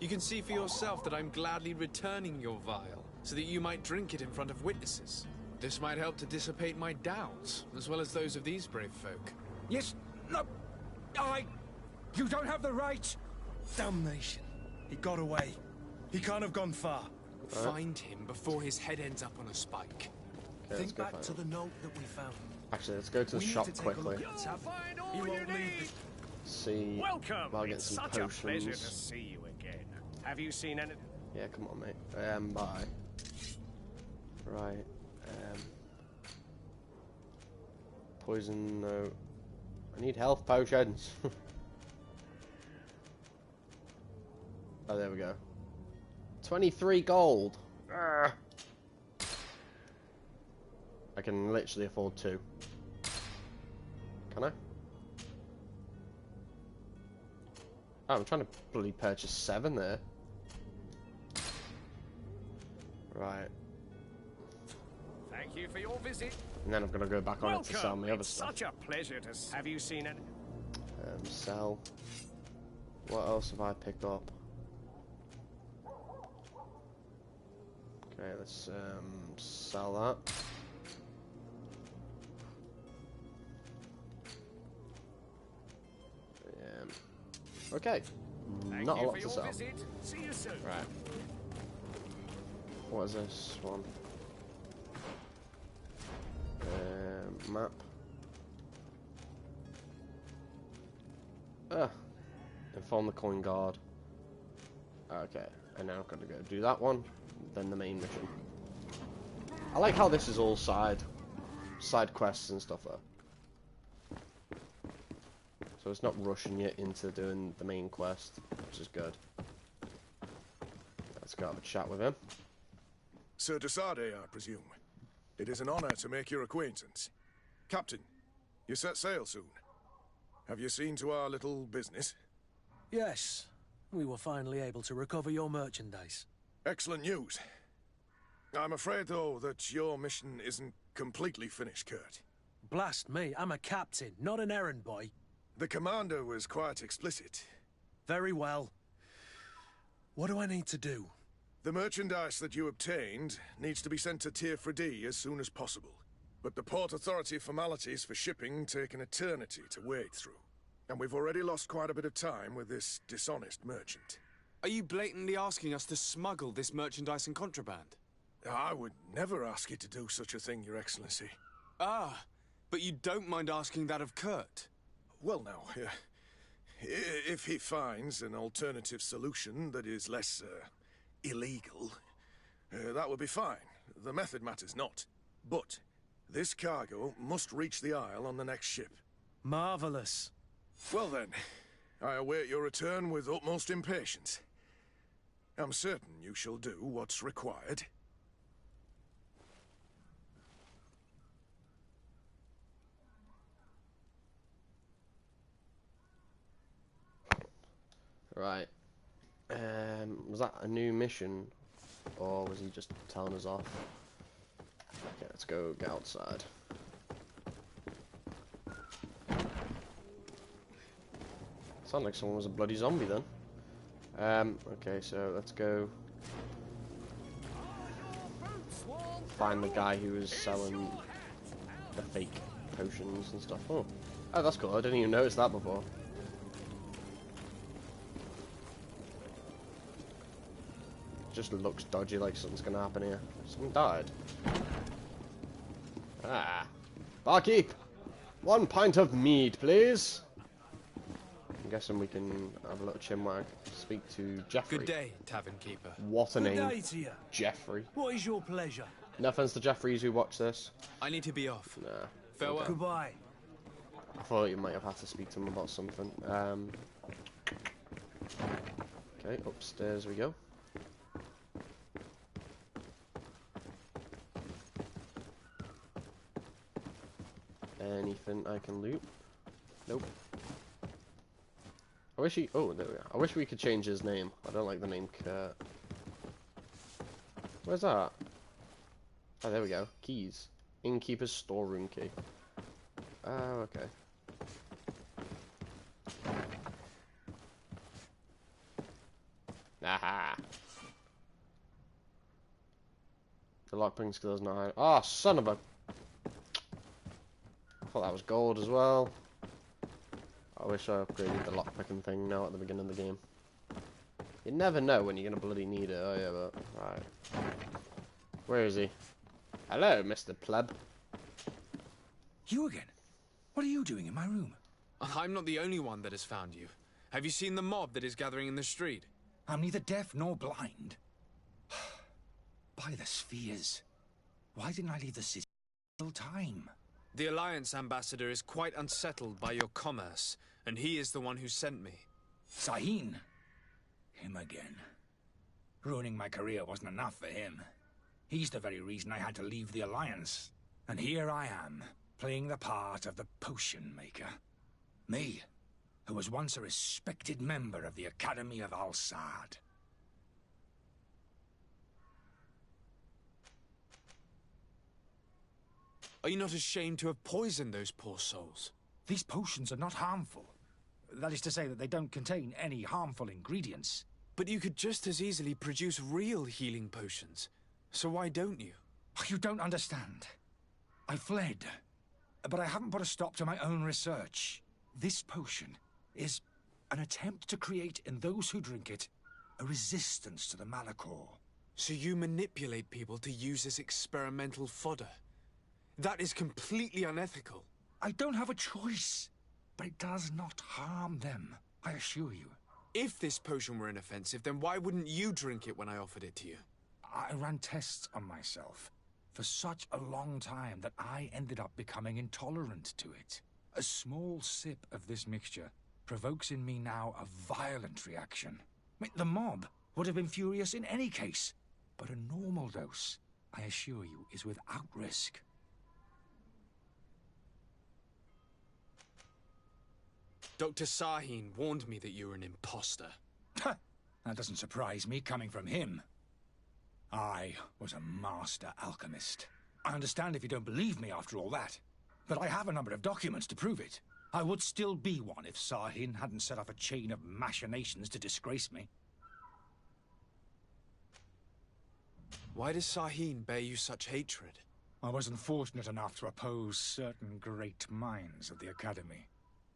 C: You can see for yourself that I'm gladly returning your vial, so that you might drink it in front of witnesses. This might help to dissipate my doubts, as well as those of these brave folk.
K: Yes, no, you don't have the right.
G: Damnation. He got away. He can't have gone far.
C: Find him before his head ends up on a spike.
A: Okay,
G: Think back to the note that we found.
A: Actually, let's go to the shop quickly.
F: He won't need.
A: See.
F: Welcome.
A: I'll get
F: It's
A: some
F: such
A: potions.
F: a pleasure to see you again. Have you seen any?
A: Yeah, come on, mate. Bye. Right. Poison. No. I need health potions. Oh, there we go. 23 gold. Arrgh. I can literally afford 2. Can I? Oh, I'm trying to bloody purchase 7 there. Right.
F: Thank you for your visit.
A: And then I'm gonna go back on it to sell my other
F: It's
A: stuff.
F: such a pleasure to. Have you seen any?
A: Sell. What else have I picked up? Okay, let's sell that. Okay.
F: Thank
A: Not a
F: you
A: lot
F: for
A: to
F: your
A: sell.
F: visit. See you soon.
A: Right. What is this one? Map. Inform the coin guard. Okay, and now I've got to go do that one, then the main mission. I like how this is all side quests and stuff though. So So it's not rushing you into doing the main quest, which is good. Let's go have a chat with him.
M: Sir Desade, I presume. It is an honor to make your acquaintance. Captain, you set sail soon. Have you seen to our little business?
G: Yes. We were finally able to recover your merchandise.
M: Excellent news. I'm afraid, though, that your mission isn't completely finished, Kurt.
G: Blast me, I'm a captain, not an errand boy.
M: The commander was quite explicit.
G: Very well. What do I need to do?
M: The merchandise that you obtained needs to be sent to Tier 4D as soon as possible. But the Port Authority formalities for shipping take an eternity to wade through. And we've already lost quite a bit of time with this dishonest merchant.
C: Are you blatantly asking us to smuggle this merchandise and contraband?
M: I would never ask you to do such a thing, Your Excellency.
C: Ah, but you don't mind asking that of Kurt?
M: Well, now, if he finds an alternative solution that is less, illegal, that would be fine. The method matters not. But this cargo must reach the Isle on the next ship.
G: Marvelous.
M: Well then, I await your return with utmost impatience. I'm certain you shall do what's required.
A: Right. Was that a new mission, or was he just telling us off? Okay, let's go get outside. Sound like someone was a bloody zombie then. Okay, so let's go find the guy who was selling the fake potions and stuff. Oh, that's cool. I didn't even notice that before. Just looks dodgy, like something's gonna happen here. Someone died. Ah. Barkeep! 1 pint of mead, please! I'm guessing we can have a little chinwag. Speak to Jeffrey.
C: Good day, tavern keeper.
A: What a name.
G: Good day to you.
A: Jeffrey.
G: What is your pleasure?
A: No offense to Jeffreys who watch this.
C: I need to be off.
A: Nah.
C: Farewell.
A: Okay.
G: Goodbye.
A: I thought you might have had to speak to him about something. Okay, upstairs we go. Anything I can loot? Nope. I wish he... Oh, there we are. I wish we could change his name. I don't like the name Kurt. Where's that? Oh, there we go. Keys. Innkeeper's storeroom key. Oh, okay. Aha! The lockpicking skill is not high. Oh, son of a... I thought that was gold as well. I wish I upgraded the lockpicking thing now at the beginning of the game. You never know when you're gonna bloody need it, oh yeah, but... Right. Where is he? Hello, Mr. Pleb.
K: You again? What are you doing in my room?
C: I'm not the only one that has found you. Have you seen the mob that is gathering in the street?
K: I'm neither deaf nor blind. By the spheres. Why didn't I leave the city all time?
C: The Alliance ambassador is quite unsettled by your commerce, and he is the one who sent me.
K: Sahin? Him again. Ruining my career wasn't enough for him. He's the very reason I had to leave the Alliance. And here I am, playing the part of the potion maker. Me, who was once a respected member of the Academy of Al-Sad.
C: Are you not ashamed to have poisoned those poor souls?
K: These potions are not harmful. That is to say that they don't contain any harmful ingredients.
C: But you could just as easily produce real healing potions. So why don't you?
K: You don't understand. I fled, but I haven't put a stop to my own research. This potion is an attempt to create in those who drink it a resistance to the Malachor.
C: So you manipulate people to use as experimental fodder? That is completely unethical.
K: I don't have a choice, but it does not harm them, I assure you.
C: If this potion were inoffensive, then why wouldn't you drink it when I offered it to you?
K: I ran tests on myself for such a long time that I ended up becoming intolerant to it.
J: A small sip of this mixture provokes in me now a violent reaction. The mob would have been furious in any case, but a normal dose, I assure you, is without risk.
C: Dr. Sahin warned me that you were an imposter.
J: That doesn't surprise me, coming from him. I was a master alchemist. I understand if you don't believe me after all that, but I have a number of documents to prove it. I would still be one if Sahin hadn't set up a chain of machinations to disgrace me.
C: Why does Sahin bear you such hatred?
J: I wasn't fortunate enough to oppose certain great minds of the Academy,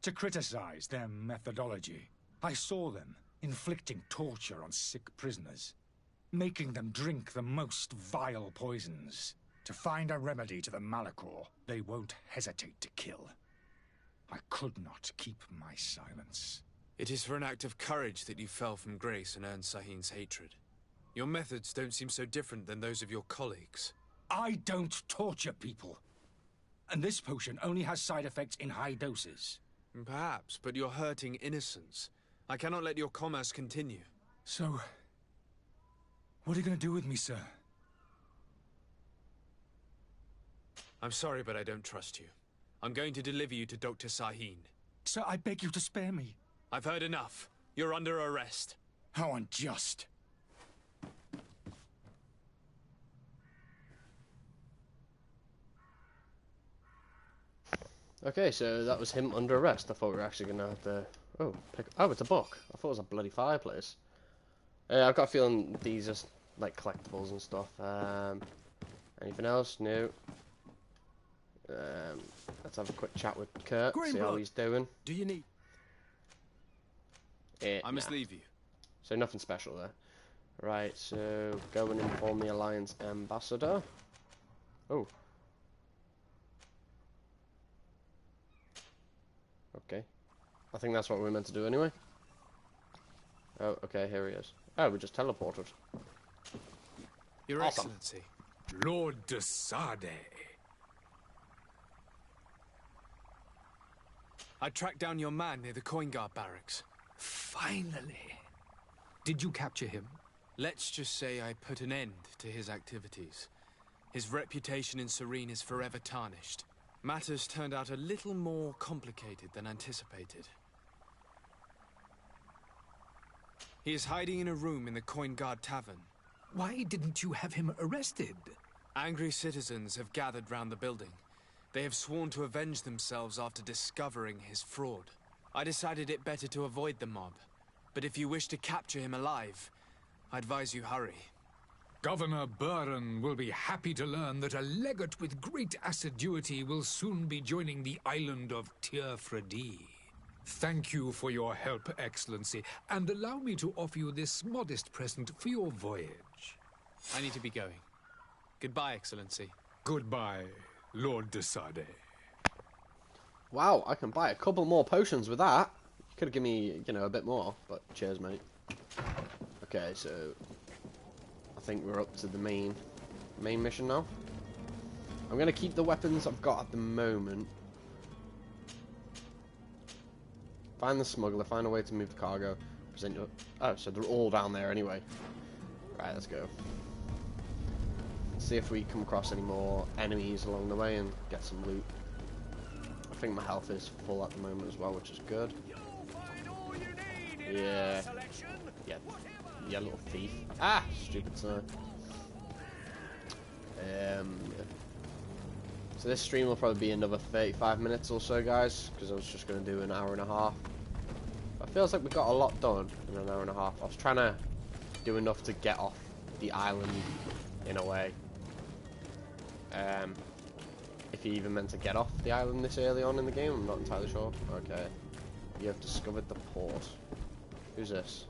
J: to criticize their methodology. I saw them inflicting torture on sick prisoners, making them drink the most vile poisons. To find a remedy to the Malachor, they won't hesitate to kill. I could not keep my silence.
C: It is for an act of courage that you fell from grace and earned Sahin's hatred. Your methods don't seem so different than those of your colleagues.
J: I don't torture people. And this potion only has side effects in high doses.
C: Perhaps, but you're hurting innocents. I cannot let your commerce continue.
J: So, what are you going to do with me, sir?
C: I'm sorry, but I don't trust you. I'm going to deliver you to Dr. Sahin.
J: Sir, I beg you to spare me.
C: I've heard enough. You're under arrest.
J: How unjust.
A: Okay, so that was him under arrest. I thought we were actually gonna have to... Oh, it's a book. I thought it was a bloody fireplace. I've got a feeling these are like collectibles and stuff. Anything else? No. Let's have a quick chat with Kurt, see how he's doing.
F: Do you need...
C: I must leave you.
A: So nothing special there. Right, so go and inform the Alliance Ambassador. Oh. Okay. I think that's what we're meant to do anyway. Oh, okay, here he is. Oh, we just teleported.
C: Your Excellency.
J: Lord de Sade.
C: I tracked down your man near the Coin Guard barracks.
J: Finally. Did you capture him?
C: Let's just say I put an end to his activities. His reputation in Serene is forever tarnished. Matters turned out a little more complicated than anticipated. He is hiding in a room in the Coin Guard Tavern.
J: Why didn't you have him arrested?
C: Angry citizens have gathered round the building. They have sworn to avenge themselves after discovering his fraud. I decided it better to avoid the mob. But if you wish to capture him alive, I advise you hurry.
J: Governor Buren will be happy to learn that a legate with great assiduity will soon be joining the island of Tir-Fredi. Thank you for your help, Excellency, and allow me to offer you this modest present for your voyage.
C: I need to be going. Goodbye, Excellency.
J: Goodbye, Lord de Sade.
A: Wow, I can buy a couple more potions with that. You could have given me, you know, a bit more, but cheers, mate. Okay, so I think we're up to the main mission now. I'm gonna keep the weapons I've got at the moment. Find the smuggler, find a way to move the cargo, present your... Oh, so they're all down there anyway. Right, let's go. See if we come across any more enemies along the way and get some loot. I think my health is full at the moment as well, which is good. Yeah. Yeah. Yeah, little thief. Ah! Stupid son. So this stream will probably be another 35 minutes or so, guys, because I was just going to do an hour and a half. But it feels like we got a lot done in an hour and a half. I was trying to do enough to get off the island in a way. If you even meant to get off the island this early on in the game, I'm not entirely sure. Okay. You have discovered the port. Who's this?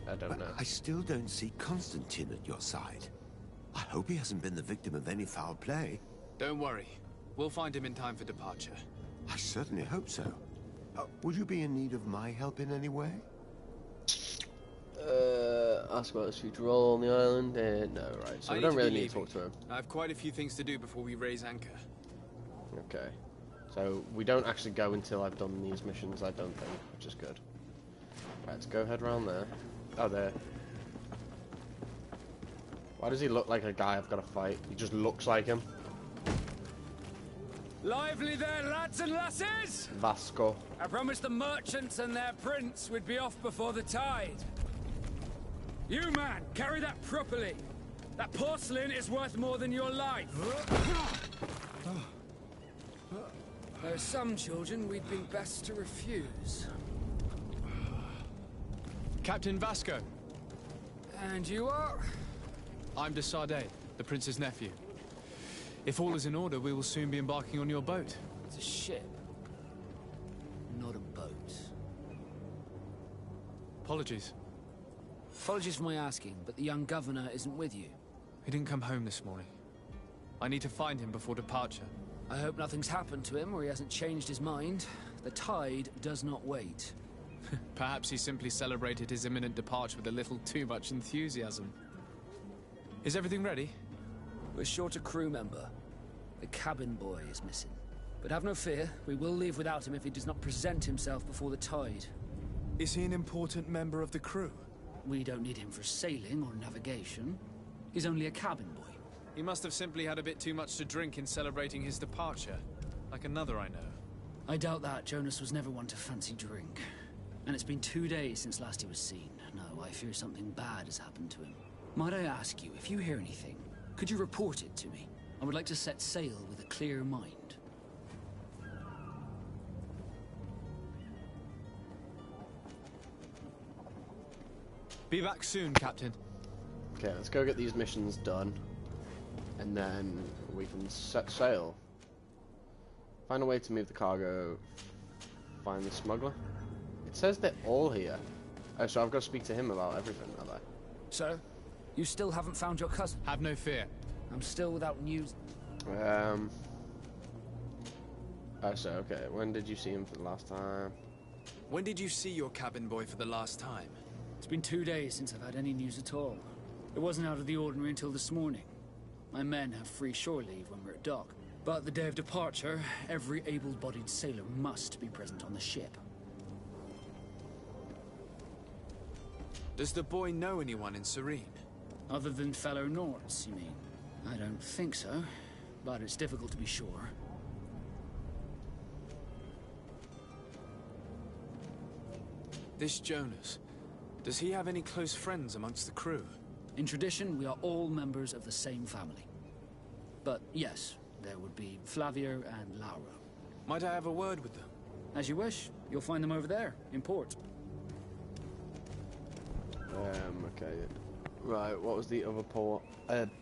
A: I don't know.
D: I still don't see Constantine at your side. I hope he hasn't been the victim of any foul play.
C: Don't worry. We'll find him in time for departure.
D: I certainly hope so. Would you be in need of my help in any way?
A: Ask about his future role on the island. No, right. So we don't really need to talk to him.
C: I have quite a few things to do before we raise anchor.
A: Okay. So we don't actually go until I've done these missions, I don't think, which is good. Right, let's go head around there. Oh, there. Why does he look like a guy I've got to fight? He just looks like him.
N: Lively there, lads and lasses!
A: Vasco.
N: I promised the merchants and their prince we'd be off before the tide. You, man, carry that properly. That porcelain is worth more than your life. There are some children we'd be best to refuse.
C: Captain Vasco.
N: And you are?
C: I'm de Sardet, the prince's nephew. If all is in order, we will soon be embarking on your boat.
N: It's a ship, not a boat.
C: Apologies.
N: Apologies for my asking, but the young governor isn't with you.
C: He didn't come home this morning. I need to find him before departure.
N: I hope nothing's happened to him or he hasn't changed his mind. The tide does not wait.
C: Perhaps he simply celebrated his imminent departure with a little too much enthusiasm. Is everything ready?
N: We're short a crew member. The cabin boy is missing. But have no fear, we will leave without him if he does not present himself before the tide.
O: Is he an important member of the crew?
N: We don't need him for sailing or navigation. He's only a cabin boy.
C: He must have simply had a bit too much to drink in celebrating his departure. Like another I know.
N: I doubt that. Jonas was never one to fancy drink. And it's been 2 days since last he was seen. No, I fear something bad has happened to him. Might I ask you, if you hear anything, could you report it to me? I would like to set sail with a clear mind.
C: Be back soon, Captain.
A: Okay, let's go get these missions done. And then we can set sail. Find a way to move the cargo. Find the smuggler. It says they're all here. Oh, so I've got to speak to him about everything, have I?
N: So, you still haven't found your cousin?
C: Have no fear.
N: I'm still without news.
A: Oh, so, okay. When did you see him for the last time?
C: When did you see your cabin boy for the last time?
N: It's been 2 days since I've had any news at all. It wasn't out of the ordinary until this morning. My men have free shore leave when we're at dock. But the day of departure, every able-bodied sailor must be present on the ship.
C: Does the boy know anyone in Serene?
N: Other than fellow Nords, you mean? I don't think so, but it's difficult to be sure.
C: This Jonas, does he have any close friends amongst the crew?
N: In tradition, we are all members of the same family. But yes, there would be Flavio and Laura.
C: Might I have a word with them?
N: As you wish. You'll find them over there, in port.
A: Okay. Right, what was the other port?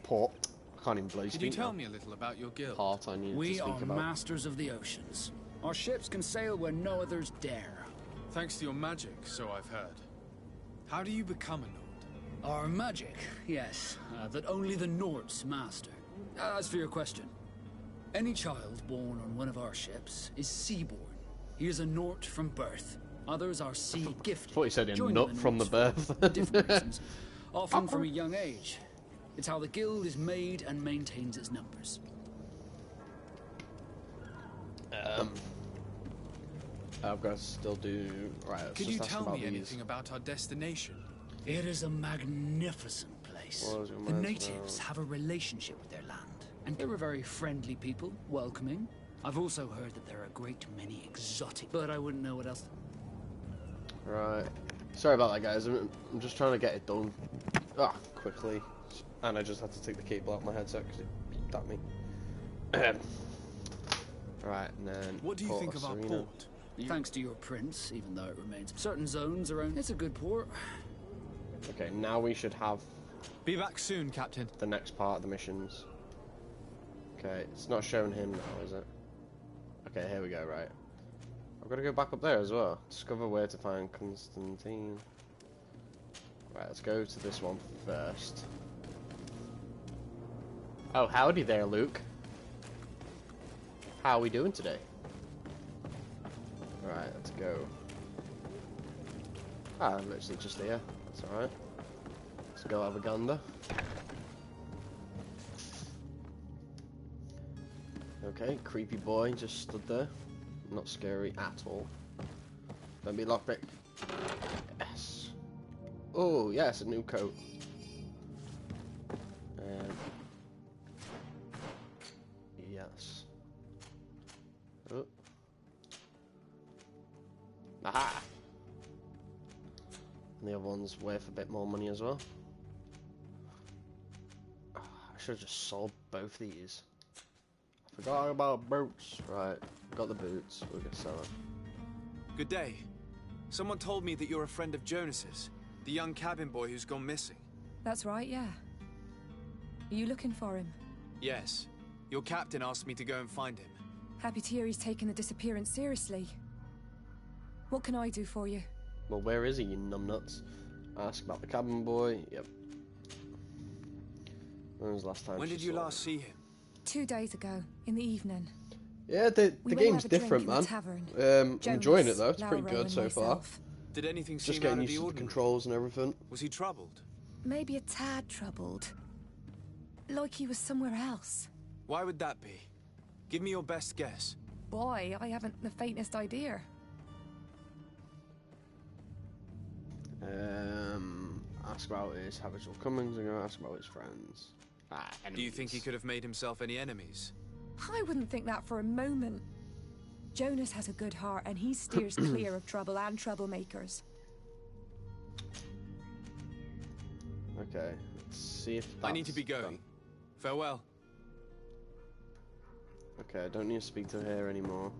A: Port. I can't even bloody
C: Could you
A: speak
C: tell
A: now.
C: me a little about your guild?
A: Part I need to
N: We
A: speak
N: are
A: about.
N: masters of the oceans. Our ships can sail where no others dare.
C: Thanks to your magic, so I've heard. How do you become a Nord?
N: Our magic, yes, that only the Nords master. As for your question, any child born on one of our ships is seaborn. He is a Nord from birth. Others are sea gifted.
A: I thought you said a
N: joining
A: nut
N: the
A: from the
N: Nords for
A: birth.
N: different reasons, often from a young age. It's how the guild is made and maintains its numbers.
A: I've got to still do... Right, let's
C: Could
A: just
C: you
A: ask
C: tell
A: about
C: me
A: these.
C: anything about our destination?
N: It is a magnificent place.
A: What was your
N: The
A: mind's
N: natives
A: about?
N: have a relationship with their land, and they're a very friendly people, welcoming. I've also heard that there are a great many exotic, but I wouldn't know what else.
A: Right. Sorry about that, guys. I'm just trying to get it done quickly. And I just had to take the cable out of my headset because it beeped at me. Right, and then...
C: What do you
A: Port
C: think of our
A: Serena.
C: port?
N: Thanks to your prince, even though it remains certain zones around. It's a good port.
A: Okay, now we should have
C: Be back soon, Captain.
A: the next part of the missions. Okay, it's not showing him now, is it? Okay, here we go, right. I've got to go back up there as well. Discover where to find Constantine. Right, let's go to this one first. Oh, howdy there, Luke. How are we doing today? Right, let's go. I'm literally just here. That's alright. Let's go have a gander. Okay, creepy boy just stood there. Not scary at all. Don't be lockpick. Yes. Oh, yes, a new coat. Yes. Oh. Aha! And the other one's worth a bit more money as well. I should have just sold both these. I forgot about boots. Right, got the boots. We're gonna sell them.
O: Good day. Someone told me that you're a friend of Jonas's, the young cabin boy who's gone missing.
P: That's right, yeah. Are you looking for him?
O: Yes. Your captain asked me to go and find him.
P: Happy to hear he's taken the disappearance seriously. What can I do for you?
A: Well, where is he, you numbnuts? Ask about the cabin boy. Yep. When was the last time?
O: When did you last see him?
P: 2 days ago, in the evening.
A: Yeah, the game's different, man. I'm enjoying it though. It's pretty good so far.
O: Did anything seem
A: Just getting
O: out of
A: used
O: the
A: to the
O: ordinary?
A: controls and everything.
O: Was he troubled?
P: Maybe a tad troubled. Like he was somewhere else.
O: Why would that be? Give me your best guess.
P: Boy, I haven't the faintest idea.
A: Ask about his habitual comings. I'm gonna ask about his friends.
O: Do you think he could have made himself any enemies?
P: I wouldn't think that for a moment. Jonas has a good heart and he steers clear of trouble and troublemakers.
A: Okay, let's see if
O: I need to be going.
A: done.
O: Farewell.
A: Okay, I don't need to speak to her anymore.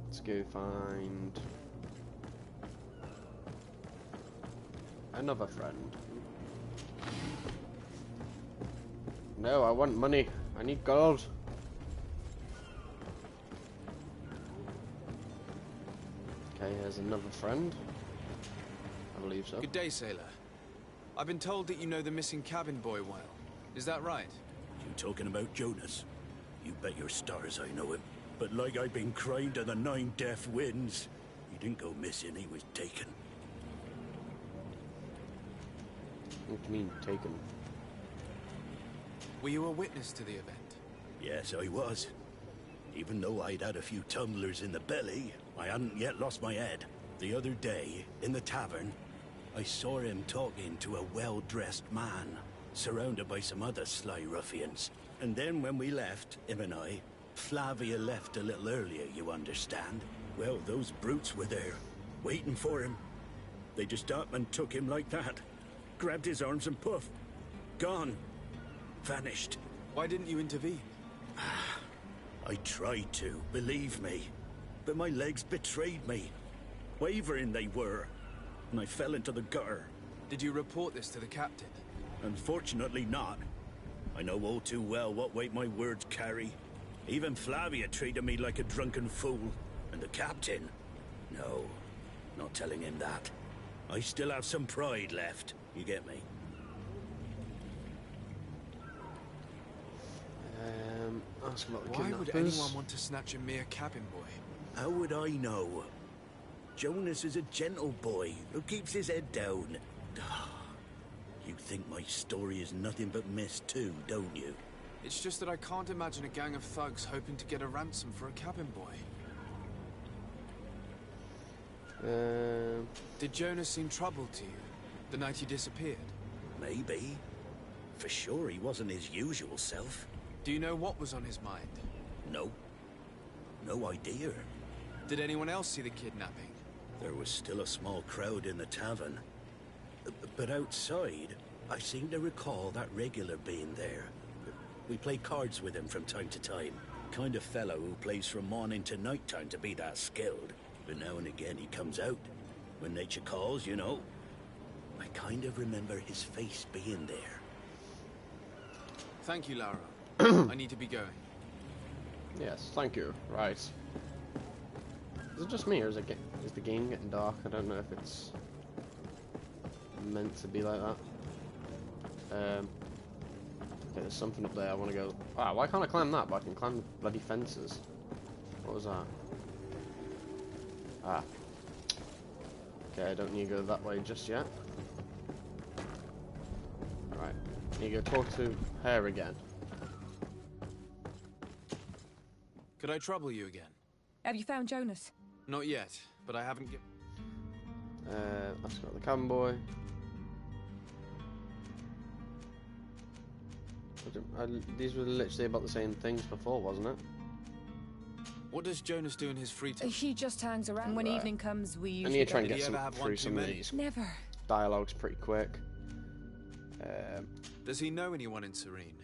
A: Let's go find another friend. No, I want money. I need gold. Okay, here's another friend. I believe so.
O: Good day, sailor. I've been told that you know the missing cabin boy well. Is that right?
B: You talking about Jonas? You bet your stars I know him. But like I've been crying to the 9 deaf winds, he didn't go missing, he was taken.
A: What do you mean, taken?
O: Were you a witness to the event?
B: Yes, I was. Even though I'd had a few tumblers in the belly, I hadn't yet lost my head. The other day, in the tavern, I saw him talking to a well-dressed man, surrounded by some other sly ruffians. And then when we left, him and I, Flavia left a little earlier, you understand? Well, those brutes were there, waiting for him. They just up and took him like that. Grabbed his arms and poof. Gone. Vanished.
O: Why didn't you intervene?
B: I tried to, believe me. But my legs betrayed me. Wavering they were. And I fell into the gutter.
O: Did you report this to the captain?
B: Unfortunately not. I know all too well what weight my words carry. Even Flavia treated me like a drunken fool. And the captain? No, not telling him that. I still have some pride left. You get me?
A: Ask about the
O: Why would
A: kidnappers.
O: anyone want to snatch a mere cabin boy?
B: How would I know? Jonas is a gentle boy who keeps his head down. You think my story is nothing but mist too, don't you?
O: It's just that I can't imagine a gang of thugs hoping to get a ransom for a cabin boy. Did Jonas seem troubled to you the night he disappeared?
B: Maybe. For sure he wasn't his usual self.
O: Do you know what was on his mind?
B: No. No idea.
O: Did anyone else see the kidnapping?
B: There was still a small crowd in the tavern. But outside, I seem to recall that regular being there. We play cards with him from time to time. Kind of fellow who plays from morning to night time to be that skilled. But now and again he comes out. When nature calls, you know. I kind of remember his face being there.
O: Thank you, Lara. I need to be going.
A: Yes, thank you. Right. Is it just me, or is the game getting dark? I don't know if it's meant to be like that. Okay, there's something up there. I want to go. Ah, why can't I climb that? But I can climb the bloody fences. What was that? Ah. Okay, I don't need to go that way just yet. Right. Need to go talk to her again.
O: Could I trouble you again?
P: Have you found Jonas?
O: Not yet, but I haven't given...
A: Let's go to the cabin boy. These were literally about the same things before, wasn't it?
O: What does Jonas do in his free time?
P: He just hangs around. When evening comes, we
A: I
P: usually
A: need to try and
P: go-
A: get through some of these
P: Never.
A: dialogues pretty quick.
O: Does he know anyone in Serene?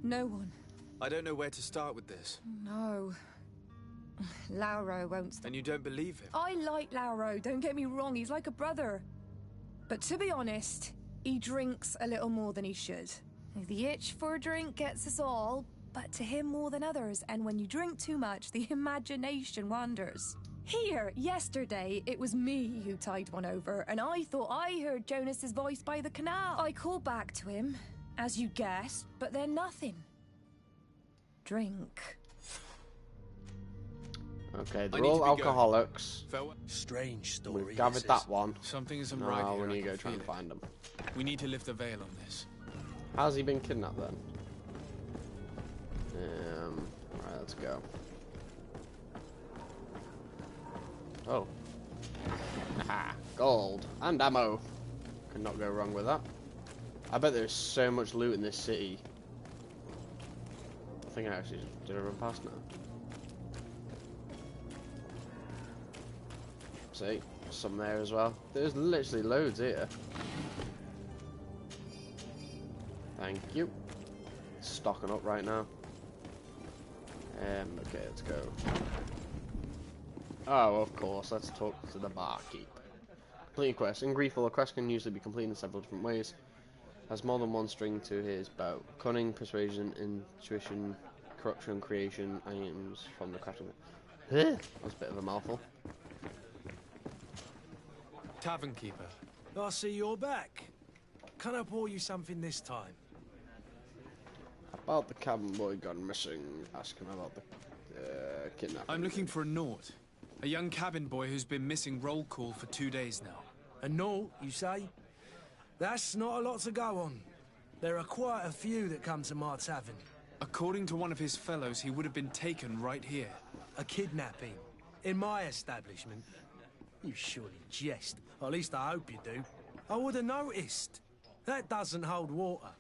P: No one.
O: I don't know where to start with this.
P: No. Lauro won't stop.
O: And you don't believe him?
P: I like Lauro, don't get me wrong, he's like a brother. But to be honest, he drinks a little more than he should. The itch for a drink gets us all, but to him more than others, and when you drink too much, the imagination wanders. Here, yesterday, it was me who tied one over, and I thought I heard Jonas's voice by the canal. I called back to him, as you guessed, but then nothing. Drink.
A: Okay, they're all alcoholics.
G: Strange story.
A: We've gathered that one.
C: Something isn't
A: now
C: right here.
A: we need to
C: I
A: go
C: can
A: try and
C: feel it.
A: find them.
C: We need to lift the veil on this.
A: How's he been kidnapped then? Alright, let's go. Oh. Aha, gold and ammo. Could not go wrong with that. I bet there's so much loot in this city. I think I actually did I run past now. See, some there as well. There's literally loads here. Thank you. Stocking up right now. Okay, let's go. Oh, of course, let's talk to the barkeep. Completing quest. In GreedFall, a quest can usually be completed in several different ways. Has more than one string to his bow. Cunning, persuasion, intuition, corruption, creation, items from the crafting. That's a bit of a mouthful.
C: Tavern keeper.
G: I see you're back. Can I pour you something this time?
A: About the cabin boy gone missing. Ask him about the kidnapping.
C: I'm looking for a Naut. A young cabin boy who's been missing roll call for 2 days now.
G: A Naut, you say? That's not a lot to go on. There are quite a few that come to my tavern.
C: According to one of his fellows, he would have been taken right here.
G: A kidnapping? In my establishment? You surely jest. Or at least I hope you do. I would have noticed. That doesn't hold water.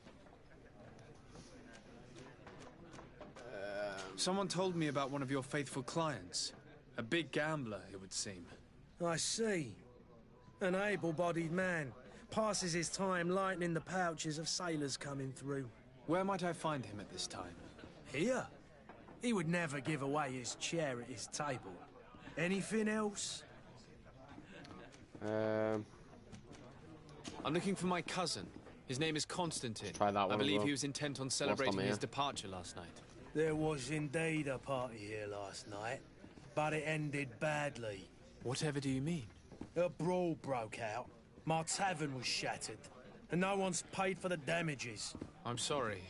C: Someone told me about one of your faithful clients. A big gambler, it would seem.
G: I see. An able-bodied man. Passes his time lightening the pouches of sailors coming through.
C: Where might I find him at this time?
G: Here? He would never give away his chair at his table. Anything else?
C: I'm looking for my cousin. His name is Constantine.
A: Try that one
C: I believe
A: as well.
C: he was intent on celebrating his departure last night.
G: There was indeed a party here last night, but it ended badly.
C: Whatever do you mean?
G: A brawl broke out. My tavern was shattered, and no one's paid for the damages.
C: I'm sorry.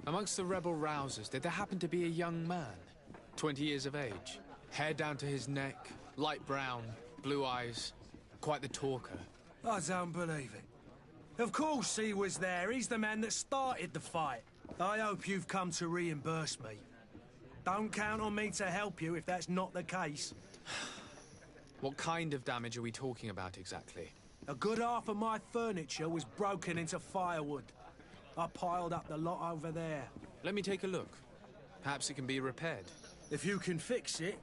C: Amongst the rebel rousers, did there happen to be a young man? 20 years of age. Hair down to his neck, light brown, blue eyes. Quite the talker.
G: I don't believe it. Of course he was there. He's the man that started the fight. I hope you've come to reimburse me. Don't count on me to help you if that's not the case.
C: What kind of damage are we talking about exactly?
G: A good half of my furniture was broken into firewood. I piled up the lot over there.
C: Let me take a look. Perhaps it can be repaired.
G: If you can fix it,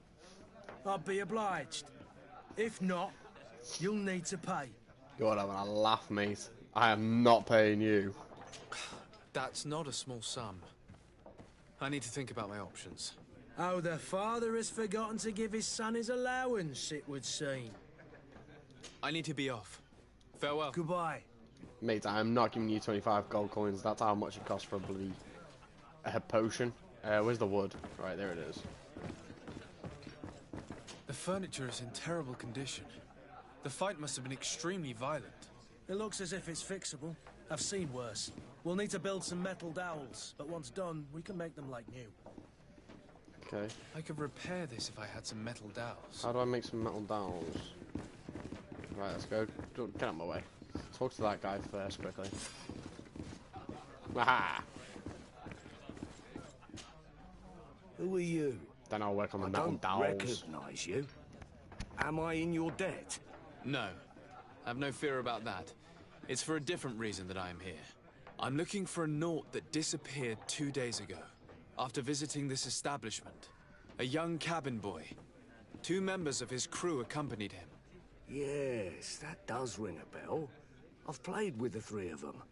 G: I'll be obliged. If not, you'll need to pay.
A: You're having a laugh, mate. I am not paying you.
C: That's not a small sum. I need to think about my options.
G: Oh, the father has forgotten to give his son his allowance, it would seem.
C: I need to be off. Farewell.
G: Goodbye.
A: Mate, I am not giving you 25 gold coins. That's how much it costs for a bloody potion. Where's the wood? Right, there it is.
C: The furniture is in terrible condition. The fight must have been extremely violent.
G: It looks as if it's fixable. I've seen worse. We'll need to build some metal dowels, but once done, we can make them like new.
A: Okay.
C: I could repair this if I had some metal dowels.
A: How do I make some metal dowels? Right, let's go. Get out of my way. Talk to that guy first, quickly. Aha!
G: Who are you?
A: Then I'll work on the
F: I
A: metal
F: don't
A: dowels.
F: recognize you. Am I in your debt?
C: No. Have no fear about that. It's for a different reason that I am here. I'm looking for a Naut that disappeared 2 days ago, after visiting this establishment. A young cabin boy. 2 members of his crew accompanied him.
F: Yes, that does ring a bell. I've played with the 3 of them.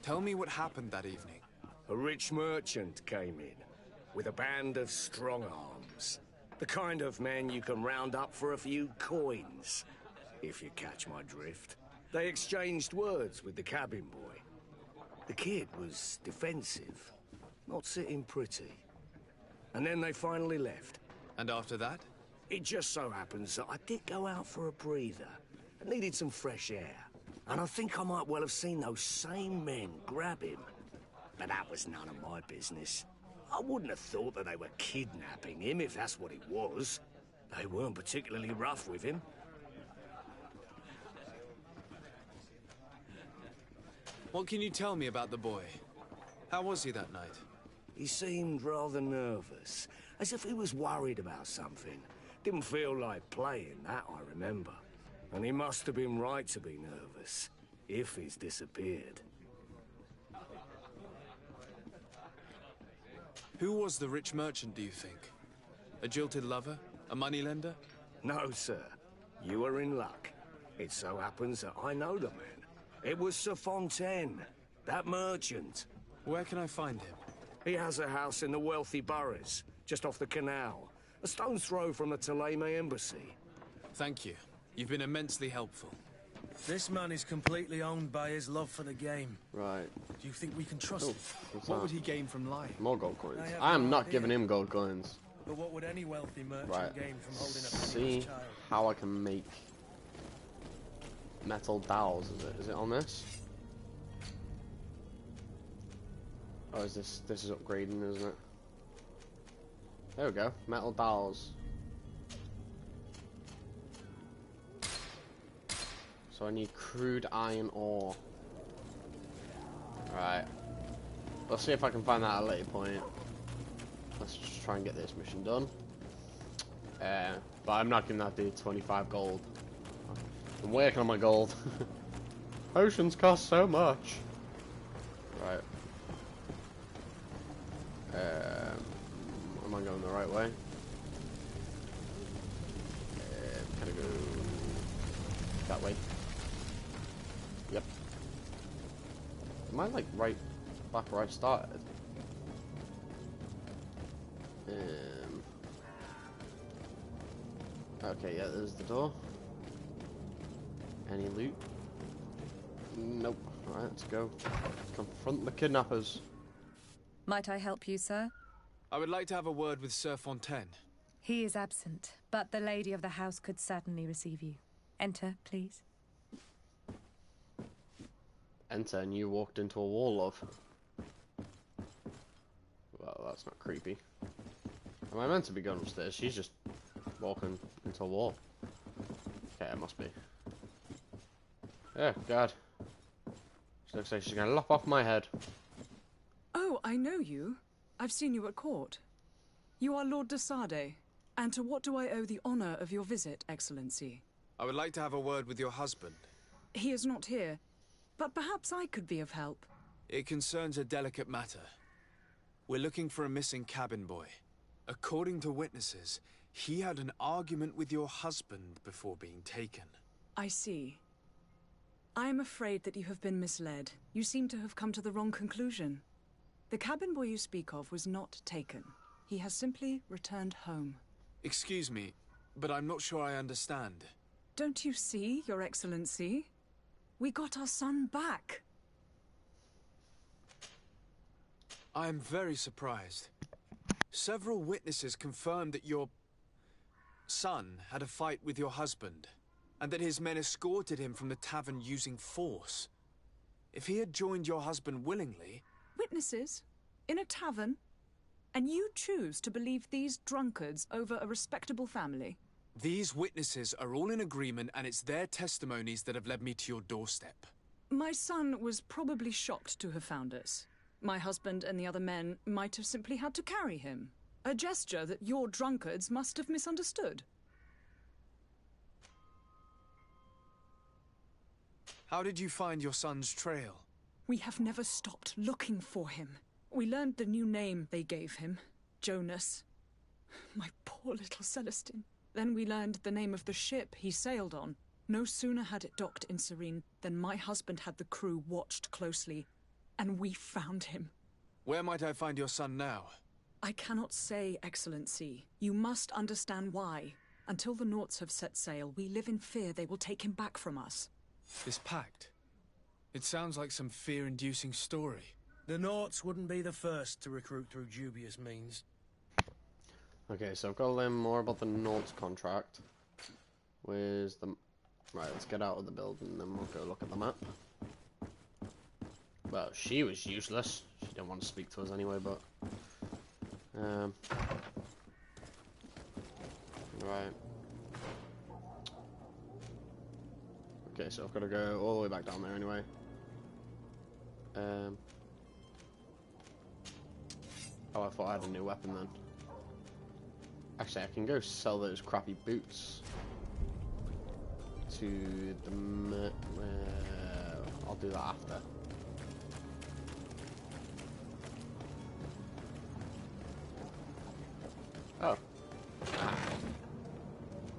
C: Tell me what happened that evening.
F: A rich merchant came in, with a band of strong arms. The kind of men you can round up for a few coins, if you catch my drift. They exchanged words with the cabin boy. The kid was defensive, not sitting pretty. And then they finally left.
C: And after that?
F: It just so happens that I did go out for a breather. I needed some fresh air. And I think I might well have seen those same men grab him. But that was none of my business. I wouldn't have thought that they were kidnapping him, if that's what it was. They weren't particularly rough with him.
C: What can you tell me about the boy? How was he that night?
F: He seemed rather nervous, as if he was worried about something. Didn't feel like playing, that I remember. And he must have been right to be nervous, if he's disappeared.
C: Who was the rich merchant, do you think? A jilted lover? A moneylender?
F: No, sir. You are in luck. It so happens that I know the man. It was Sir Fontaine, that merchant.
C: Where can I find him?
F: He has a house in the wealthy boroughs, just off the canal. A stone's throw from the Thélème embassy.
C: Thank you. You've been immensely helpful.
G: This man is completely owned by his love for the game.
A: Right.
G: Do you think we can trust him?
C: What would he gain from lying?
A: More gold coins.
G: I have
A: I am
G: no
A: not
G: idea.
A: giving him gold coins.
G: But what would any wealthy merchant
A: Right.
G: gain from holding a
A: See
G: penniless child?
A: how I can make metal dowels, is it? Is it on this? Oh, is this is upgrading, isn't it? There we go. Metal dowels. So I need crude iron ore. Right. Let's see if I can find that at a later point. Let's just try and get this mission done. But I'm not giving that dude 25 gold. I'm working on my gold. Potions cost so much. Right. Am I going the right way? Can I go that way? Yep. Am I like right back where I started? Okay, yeah, there's the door. Any loot? Nope. Alright, let's go. Confront the kidnappers.
P: Might I help you, sir?
C: I would like to have a word with Sir Fontaine.
P: He is absent, but the lady of the house could certainly receive you. Enter, please.
A: Enter, and you walked into a wall of. Well, that's not creepy. Am I meant to be going upstairs? She's just walking into a wall. Okay, it must be. Oh, God. She looks like she's gonna lop off my head.
H: Oh, I know you. I've seen you at court. You are Lord de Sade. And to what do I owe the honor of your visit, Excellency?
C: I would like to have a word with your husband.
H: He is not here, but perhaps I could be of help.
C: It concerns a delicate matter. We're looking for a missing cabin boy. According to witnesses, he had an argument with your husband before being taken.
H: I see. I am afraid that you have been misled. You seem to have come to the wrong conclusion. The cabin boy you speak of was not taken. He has simply returned home.
C: Excuse me, but I'm not sure I understand.
H: Don't you see, Your Excellency? We got our son back.
C: I am very surprised. Several witnesses confirmed that your son had a fight with your husband, and that his men escorted him from the tavern using force. If he had joined your husband willingly...
H: Witnesses? In a tavern? And you choose to believe these drunkards over a respectable family?
C: These witnesses are all in agreement, and it's their testimonies that have led me to your doorstep.
H: My son was probably shocked to have found us. My husband and the other men might have simply had to carry him. A gesture that your drunkards must have misunderstood.
O: How did you find your son's trail?
H: We have never stopped looking for him. We learned the new name they gave him, Jonas. My poor little Celestine. Then we learned the name of the ship he sailed on. No sooner had it docked in Serene than my husband had the crew watched closely, and we found him.
O: Where might I find your son now?
H: I cannot say, Excellency. You must understand why. Until the Nauts have set sail, we live in fear they will take him back from us.
C: This pact. It sounds like some fear-inducing story.
G: The Nauts wouldn't be the first to recruit through dubious means.
A: Okay, so I've got to learn more about the Nauts contract. Where's the... Right, let's get out of the building and then we'll go look at the map. Well, she was useless. She didn't want to speak to us anyway, but... Right. Okay, so I've got to go all the way back down there anyway. Oh, I thought I had a new weapon then. Actually, I can go sell those crappy boots to the... I'll do that after. Oh.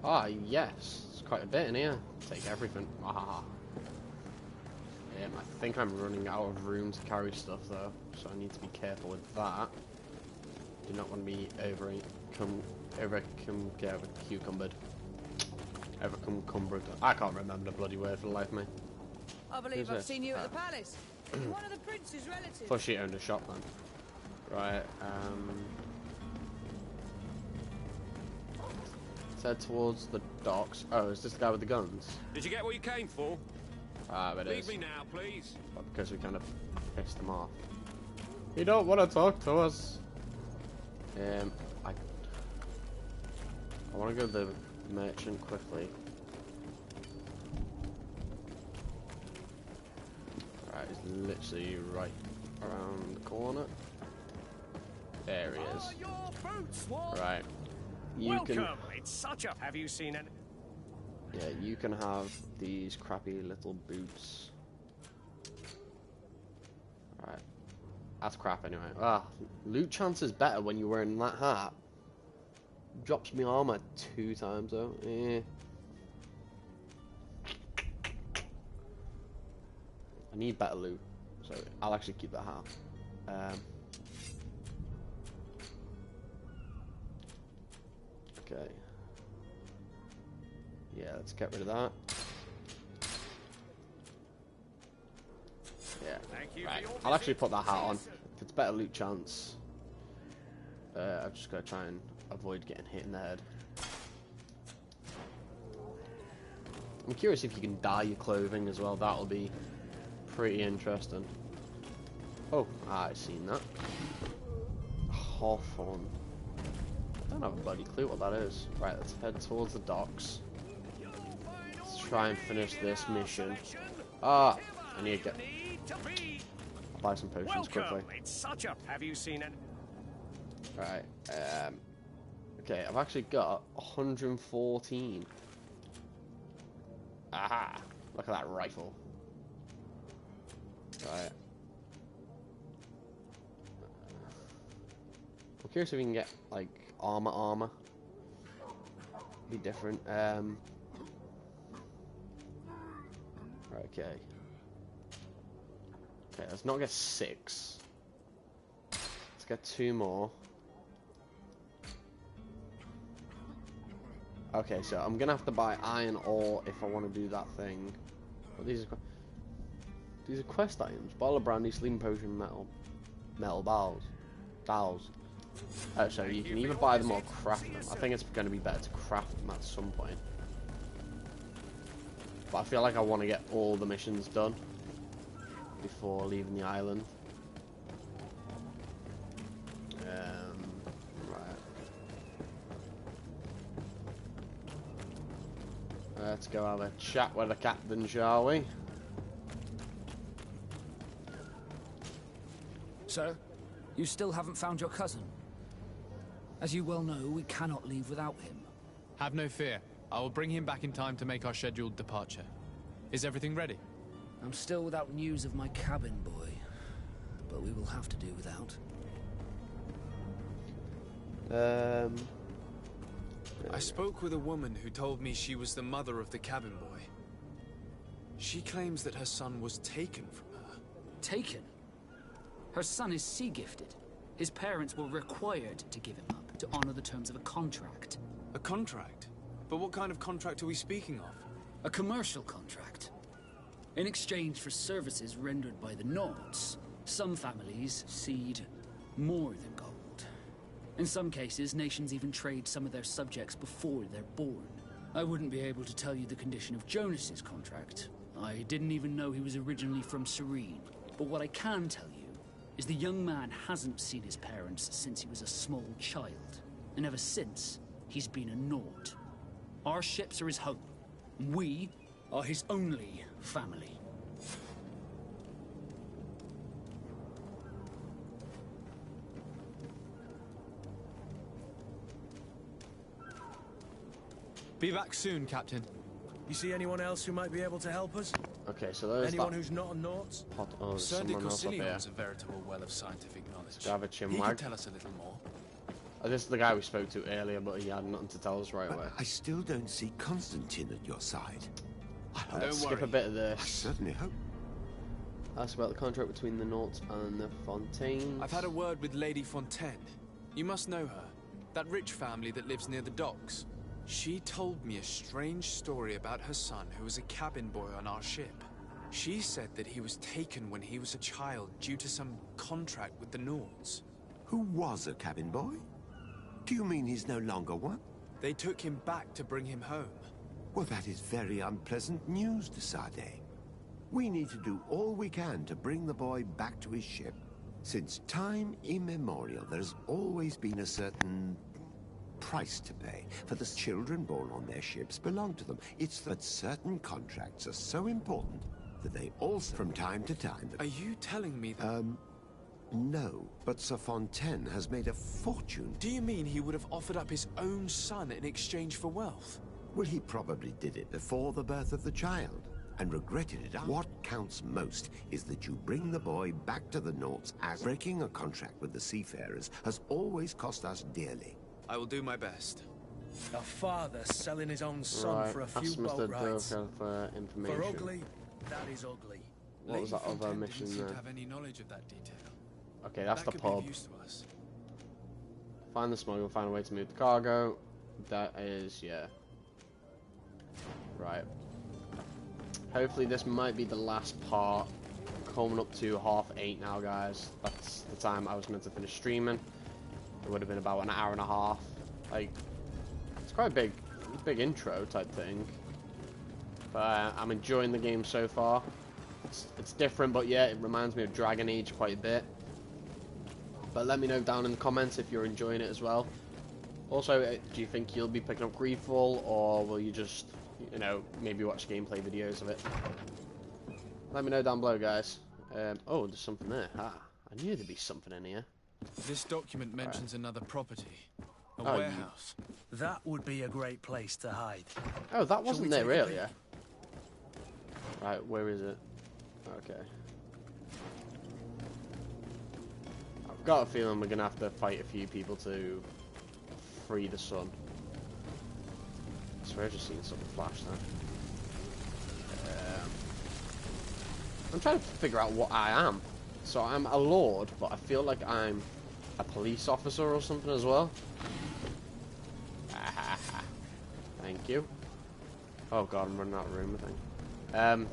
A: Ah, yes. It's quite a bit in here. Take everything. Ah. I think I'm running out of room to carry stuff though, so I need to be careful with that. Do not want to be cucumbered. I can't remember the bloody word for the life of me.
I: I believe I've seen you at the palace. You're one of the prince's relatives.
A: Thought she owned a shop then. Right, let's head towards the docks. Oh, is this the guy with the guns?
L: Did you get what you came for?
A: Ah, but it is.
L: Leave me now, please.
A: But because we kind of pissed them off. You don't want to talk to us. I want to go to the merchant quickly. Right, he's literally right around the corner. There he is. Right.
F: Welcome. It's such a... Have you seen it?
A: Yeah, you can have these crappy little boots. Right. That's crap anyway. Ah, loot chance is better when you're wearing that hat. Drops me armor 2 times though. I need better loot, so I'll actually keep that hat. Okay. Yeah, let's get rid of that. Yeah, right. I'll actually put that hat on. If it's better loot chance, I've just got to try and avoid getting hit in the head. I'm curious if you can dye your clothing as well. That'll be pretty interesting. Oh, I've seen that. Hawthorne. I don't have a bloody clue what that is. Right, let's head towards the docks. Let's try and finish this mission. Ah, I need to get... I'll buy some potions quickly.
F: It's such a... Have you seen it?
A: Right, okay, I've actually got 114. Aha! Look at that rifle. Right. I'm curious if we can get, like, armor. Be different. Right, okay. Okay, let's not get 6. Let's get 2 more. Okay, so I'm gonna have to buy iron ore if I want to do that thing. But these are quest items. Bottle of brandy, sleeping potion, metal bowls. So you can either buy them or craft them. I think it's going to be better to craft them at some point. But I feel like I want to get all the missions done before leaving the island. Right. Let's go have a chat with the captain, shall we?
N: Sir, you still haven't found your cousin. As you well know, we cannot leave without him.
C: Have no fear. I will bring him back in time to make our scheduled departure. Is everything ready?
N: I'm still without news of my cabin boy, but we will have to do without.
C: I spoke with a woman who told me she was the mother of the cabin boy. She claims that her son was taken from her.
N: Taken? Her son is sea-gifted. His parents were required to give him up to honor the terms of a contract.
C: A contract? But what kind of contract are we speaking of?
N: A commercial contract. In exchange for services rendered by the Nords, some families cede more than gold. In some cases, nations even trade some of their subjects before they're born. I wouldn't be able to tell you the condition of Jonas's contract. I didn't even know he was originally from Serene. But what I can tell you is the young man hasn't seen his parents since he was a small child. And ever since, he's been a Nord. Our ships are his home. We are his only family.
C: Be back soon, Captain.
G: You see anyone else who might be able to help us?
A: Okay, so there's
G: anyone who's not a Nort?
C: Sir de Corsillion's a veritable well of scientific knowledge.
A: Have a chin
C: He
A: wag.
C: can tell us a little more.
A: This is the guy we spoke to earlier, but he had nothing to tell us right away.
D: I still don't see Constantine at your side.
A: Let's skip a bit of this.
D: I certainly hope.
A: Ask about the contract between the Norts and the Fontaines.
C: I've had a word with Lady Fontaine. You must know her. That rich family that lives near the docks. She told me a strange story about her son who was a cabin boy on our ship. She said that he was taken when he was a child due to some contract with the Nords.
D: Who was a cabin boy? Do you mean he's no longer one?
C: They took him back to bring him home.
D: Well, that is very unpleasant news, de Sade. We need to do all we can to bring the boy back to his ship. Since time immemorial, there's always been a certain price to pay for the children born on their ships belong to them. It's that certain contracts are so important that they also, from time to time...
C: Are you telling me that...
D: No, but Sir Fontaine has made a fortune.
C: Do you mean he would have offered up his own son in exchange for wealth?
D: Well, he probably did it before the birth of the child, and regretted it. What counts most is that you bring the boy back to the Nords, as breaking a contract with the seafarers has always cost us dearly.
C: I will do my best.
G: A father selling his own son for a few boat rides.
A: For information.
G: For ugly, that is ugly.
A: What was that other mission
C: there?
A: there?
C: Have any knowledge of that detail?
A: Okay, that's the pub.
C: Be of use to us.
A: Find the smuggler, find a way to move the cargo. That is, yeah. Right. Hopefully this might be the last part. Coming up to 8:30 now, guys. That's the time I was meant to finish streaming. It would have been about an hour and a half. Like, it's quite a big intro type thing. But I'm enjoying the game so far. It's different, but yeah, it reminds me of Dragon Age quite a bit. But let me know down in the comments if you're enjoying it as well. Also, do you think you'll be picking up GreedFall, or will you just, you know, maybe watch gameplay videos of it? Let me know down below, guys. Oh, there's something there. Ah, I knew there'd be something in here.
C: This document mentions another property. A
A: Oh,
C: warehouse.
G: That would be a great place to hide.
A: Oh, that wasn't there
G: take a
A: earlier. Right, where is it? Okay. I've got a feeling we're gonna have to fight a few people to free the sun. I swear I've just seen something flash there. I'm trying to figure out what I am. So I'm a lord, but I feel like I'm a police officer or something as well. Thank you. Oh god, I'm running out of room, I think.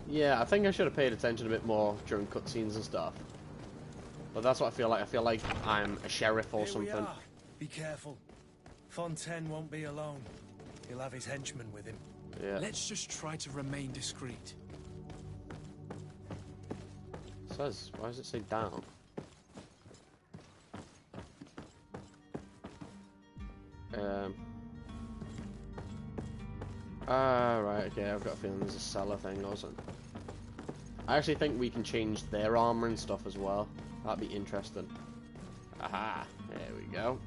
A: Yeah, I think I should have paid attention a bit more during cutscenes and stuff. But that's what I feel like. I feel like I'm a sheriff or something.
G: We are. Be careful. Fontaine won't be alone. He'll have his henchmen with him.
A: Yeah.
C: Let's just try to remain discreet.
A: It says, why does it say down? Right, okay, I've got a feeling there's a cellar thing or something. I actually think we can change their armor and stuff as well. That'd be interesting. Aha, there we go.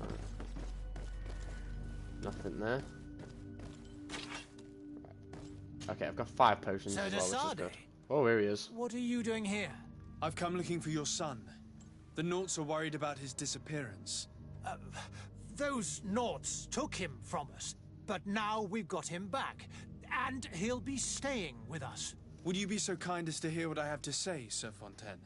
A: Right. Nothing there. Right. Okay, I've got 5 potions as well, which is good. Oh, here he is.
K: What are you doing here?
C: I've come looking for your son. The Naughts are worried about his disappearance.
K: Those Naughts took him from us, but now we've got him back, and he'll be staying with us.
C: Would you be so kind as to hear what I have to say, Sir Fontaine?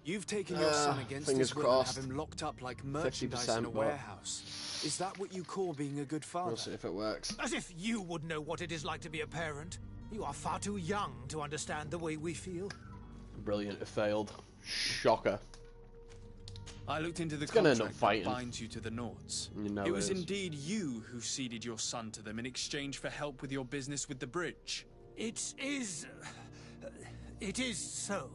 C: You've taken your son against his will and have him locked up like merchandise in a warehouse. Is that what you call being a good father?
A: We'll see if it works.
K: As if you would know what it is like to be a parent. You are far too young to understand the way we feel.
A: Brilliant, it failed. Shocker.
C: I looked into the contract that binds you to the Naughts.
A: You know
C: it was indeed you who ceded your son to them in exchange for help with your business with the bridge.
K: It is so.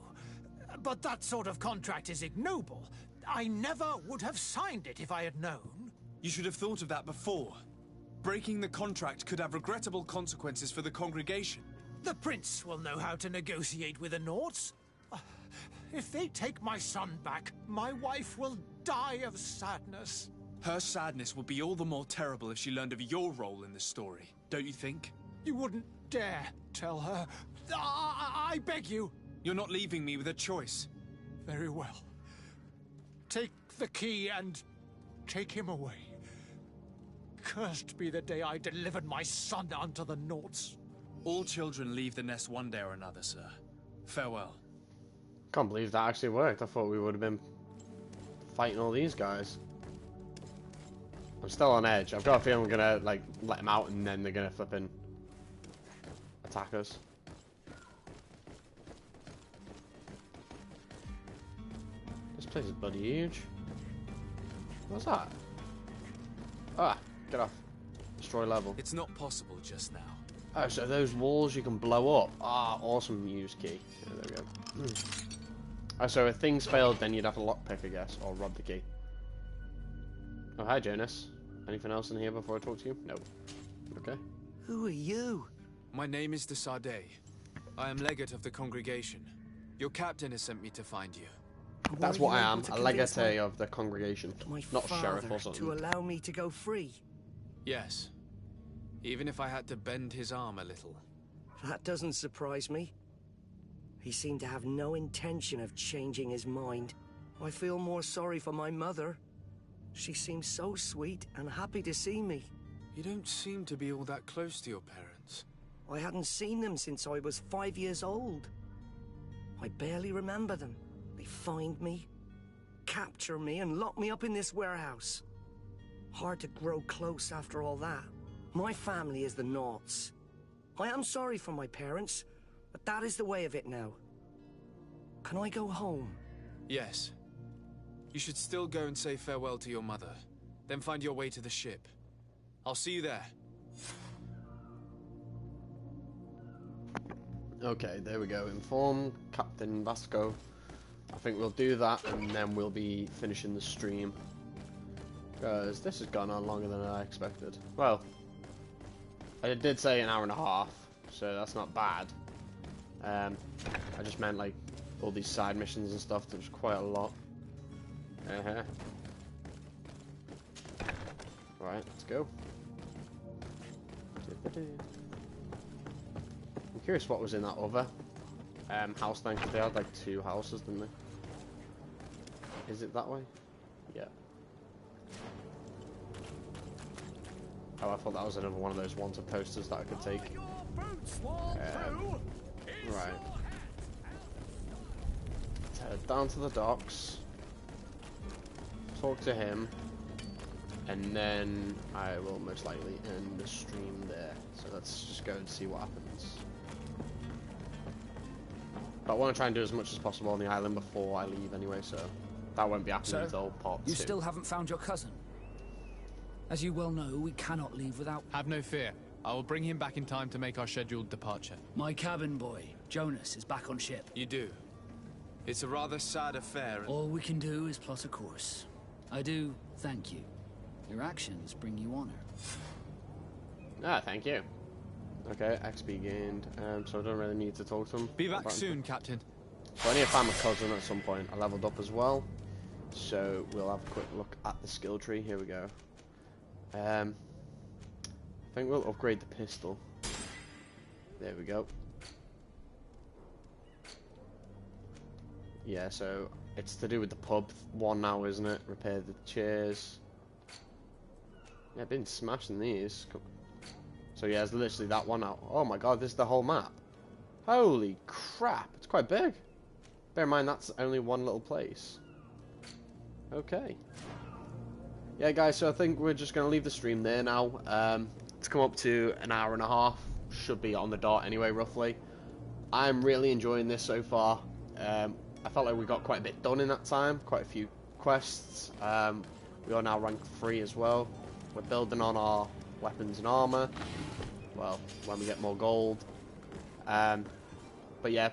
K: But that sort of contract is ignoble. I never would have signed it if I had known.
C: You should have thought of that before. Breaking the contract could have regrettable consequences for the congregation.
K: The prince will know how to negotiate with the Naughts. If they take my son back, my wife will die of sadness.
C: Her sadness will be all the more terrible if she learned of your role in the story, don't you think?
K: You wouldn't dare tell her. I beg you.
C: You're not leaving me with a choice.
K: Very well. Take the key and take him away. Cursed be the day I delivered my son unto the Naughts.
C: All children leave the nest one day or another, sir. Farewell.
A: Can't believe that actually worked. I thought we would have been fighting all these guys. I'm still on edge. I've got a feeling we're gonna like let them out and then they're gonna flipping attack us. This place is bloody huge. What's that? Ah, get off. Destroy level.
C: It's not possible just now.
A: Oh, so those walls you can blow up. Ah, awesome use key. Yeah, there we go. Oh, so if things failed, then you'd have to lockpick, I guess, or rob the key. Oh, hi, Jonas. Anything else in here before I talk to you? No. Okay.
F: Who are you?
C: My name is de Sardet. I am legate of the congregation. Your captain has sent me to find you.
A: That's what I am, a legate of the congregation, not sheriff or something.
F: To allow me to go free?
C: Yes. Even if I had to bend his arm a little.
F: That doesn't surprise me. He seemed to have no intention of changing his mind. I feel more sorry for my mother. She seems so sweet and happy to see me.
C: You don't seem to be all that close to your parents.
F: I hadn't seen them since I was 5 years old. I barely remember them. They find me, capture me, and lock me up in this warehouse. Hard to grow close after all that. My family is the Naughts. I am sorry for my parents, but that is the way of it now. Can I go home?
C: Yes. You should still go and say farewell to your mother. Then find your way to the ship. I'll see you there.
A: Okay, there we go. Inform Captain Vasco. I think we'll do that and then we'll be finishing the stream. Because this has gone on longer than I expected. Well, I did say an hour and a half, so that's not bad. I just meant like all these side missions and stuff. There's quite a lot. Right, let's go. I'm curious what was in that other house then, because they had like 2 houses, didn't they? Is it that way? Yeah. Oh, I thought that was another one of those wanted posters that I could take. Right. Let's head down to the docks. Talk to him. And then I will most likely end the stream there. So let's just go and see what happens. But I want to try and do as much as possible on the island before I leave anyway, so that won't be happening until part 2.
N: You still haven't found your cousin? As you well know, we cannot leave without...
C: Have no fear. I will bring him back in time to make our scheduled departure.
N: My cabin boy, Jonas, is back on ship.
C: You do. It's a rather sad affair.
N: All we can do is plot a course. I do thank you. Your actions bring you honor.
A: Ah, thank you. Okay, XP gained, so I don't really need to talk to him.
C: Be back soon, Captain.
A: So I need to find my cousin at some point. I leveled up as well, so we'll have a quick look at the skill tree. Here we go. I think we'll upgrade the pistol. There we go. Yeah, so it's to do with the pub one now, isn't it? Repair the chairs. Yeah, I've been smashing these. So yeah, it's literally that one out. Oh my god, this is the whole map. Holy crap, it's quite big. Bear in mind, that's only one little place. Okay. Yeah, guys, so I think we're just going to leave the stream there now. It's come up to an hour and a half. Should be on the dot anyway, roughly. I'm really enjoying this so far. I felt like we got quite a bit done in that time. Quite a few quests. We are now ranked 3 as well. We're building on our weapons and armor. Well, when we get more gold. But yeah,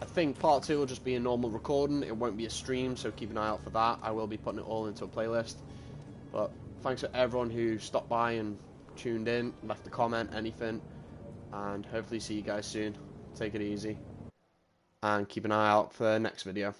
A: I think part 2 will just be a normal recording. It won't be a stream, so keep an eye out for that. I will be putting it all into a playlist. But thanks to everyone who stopped by and tuned in, left a comment, anything. And hopefully see you guys soon. Take it easy. And keep an eye out for the next video.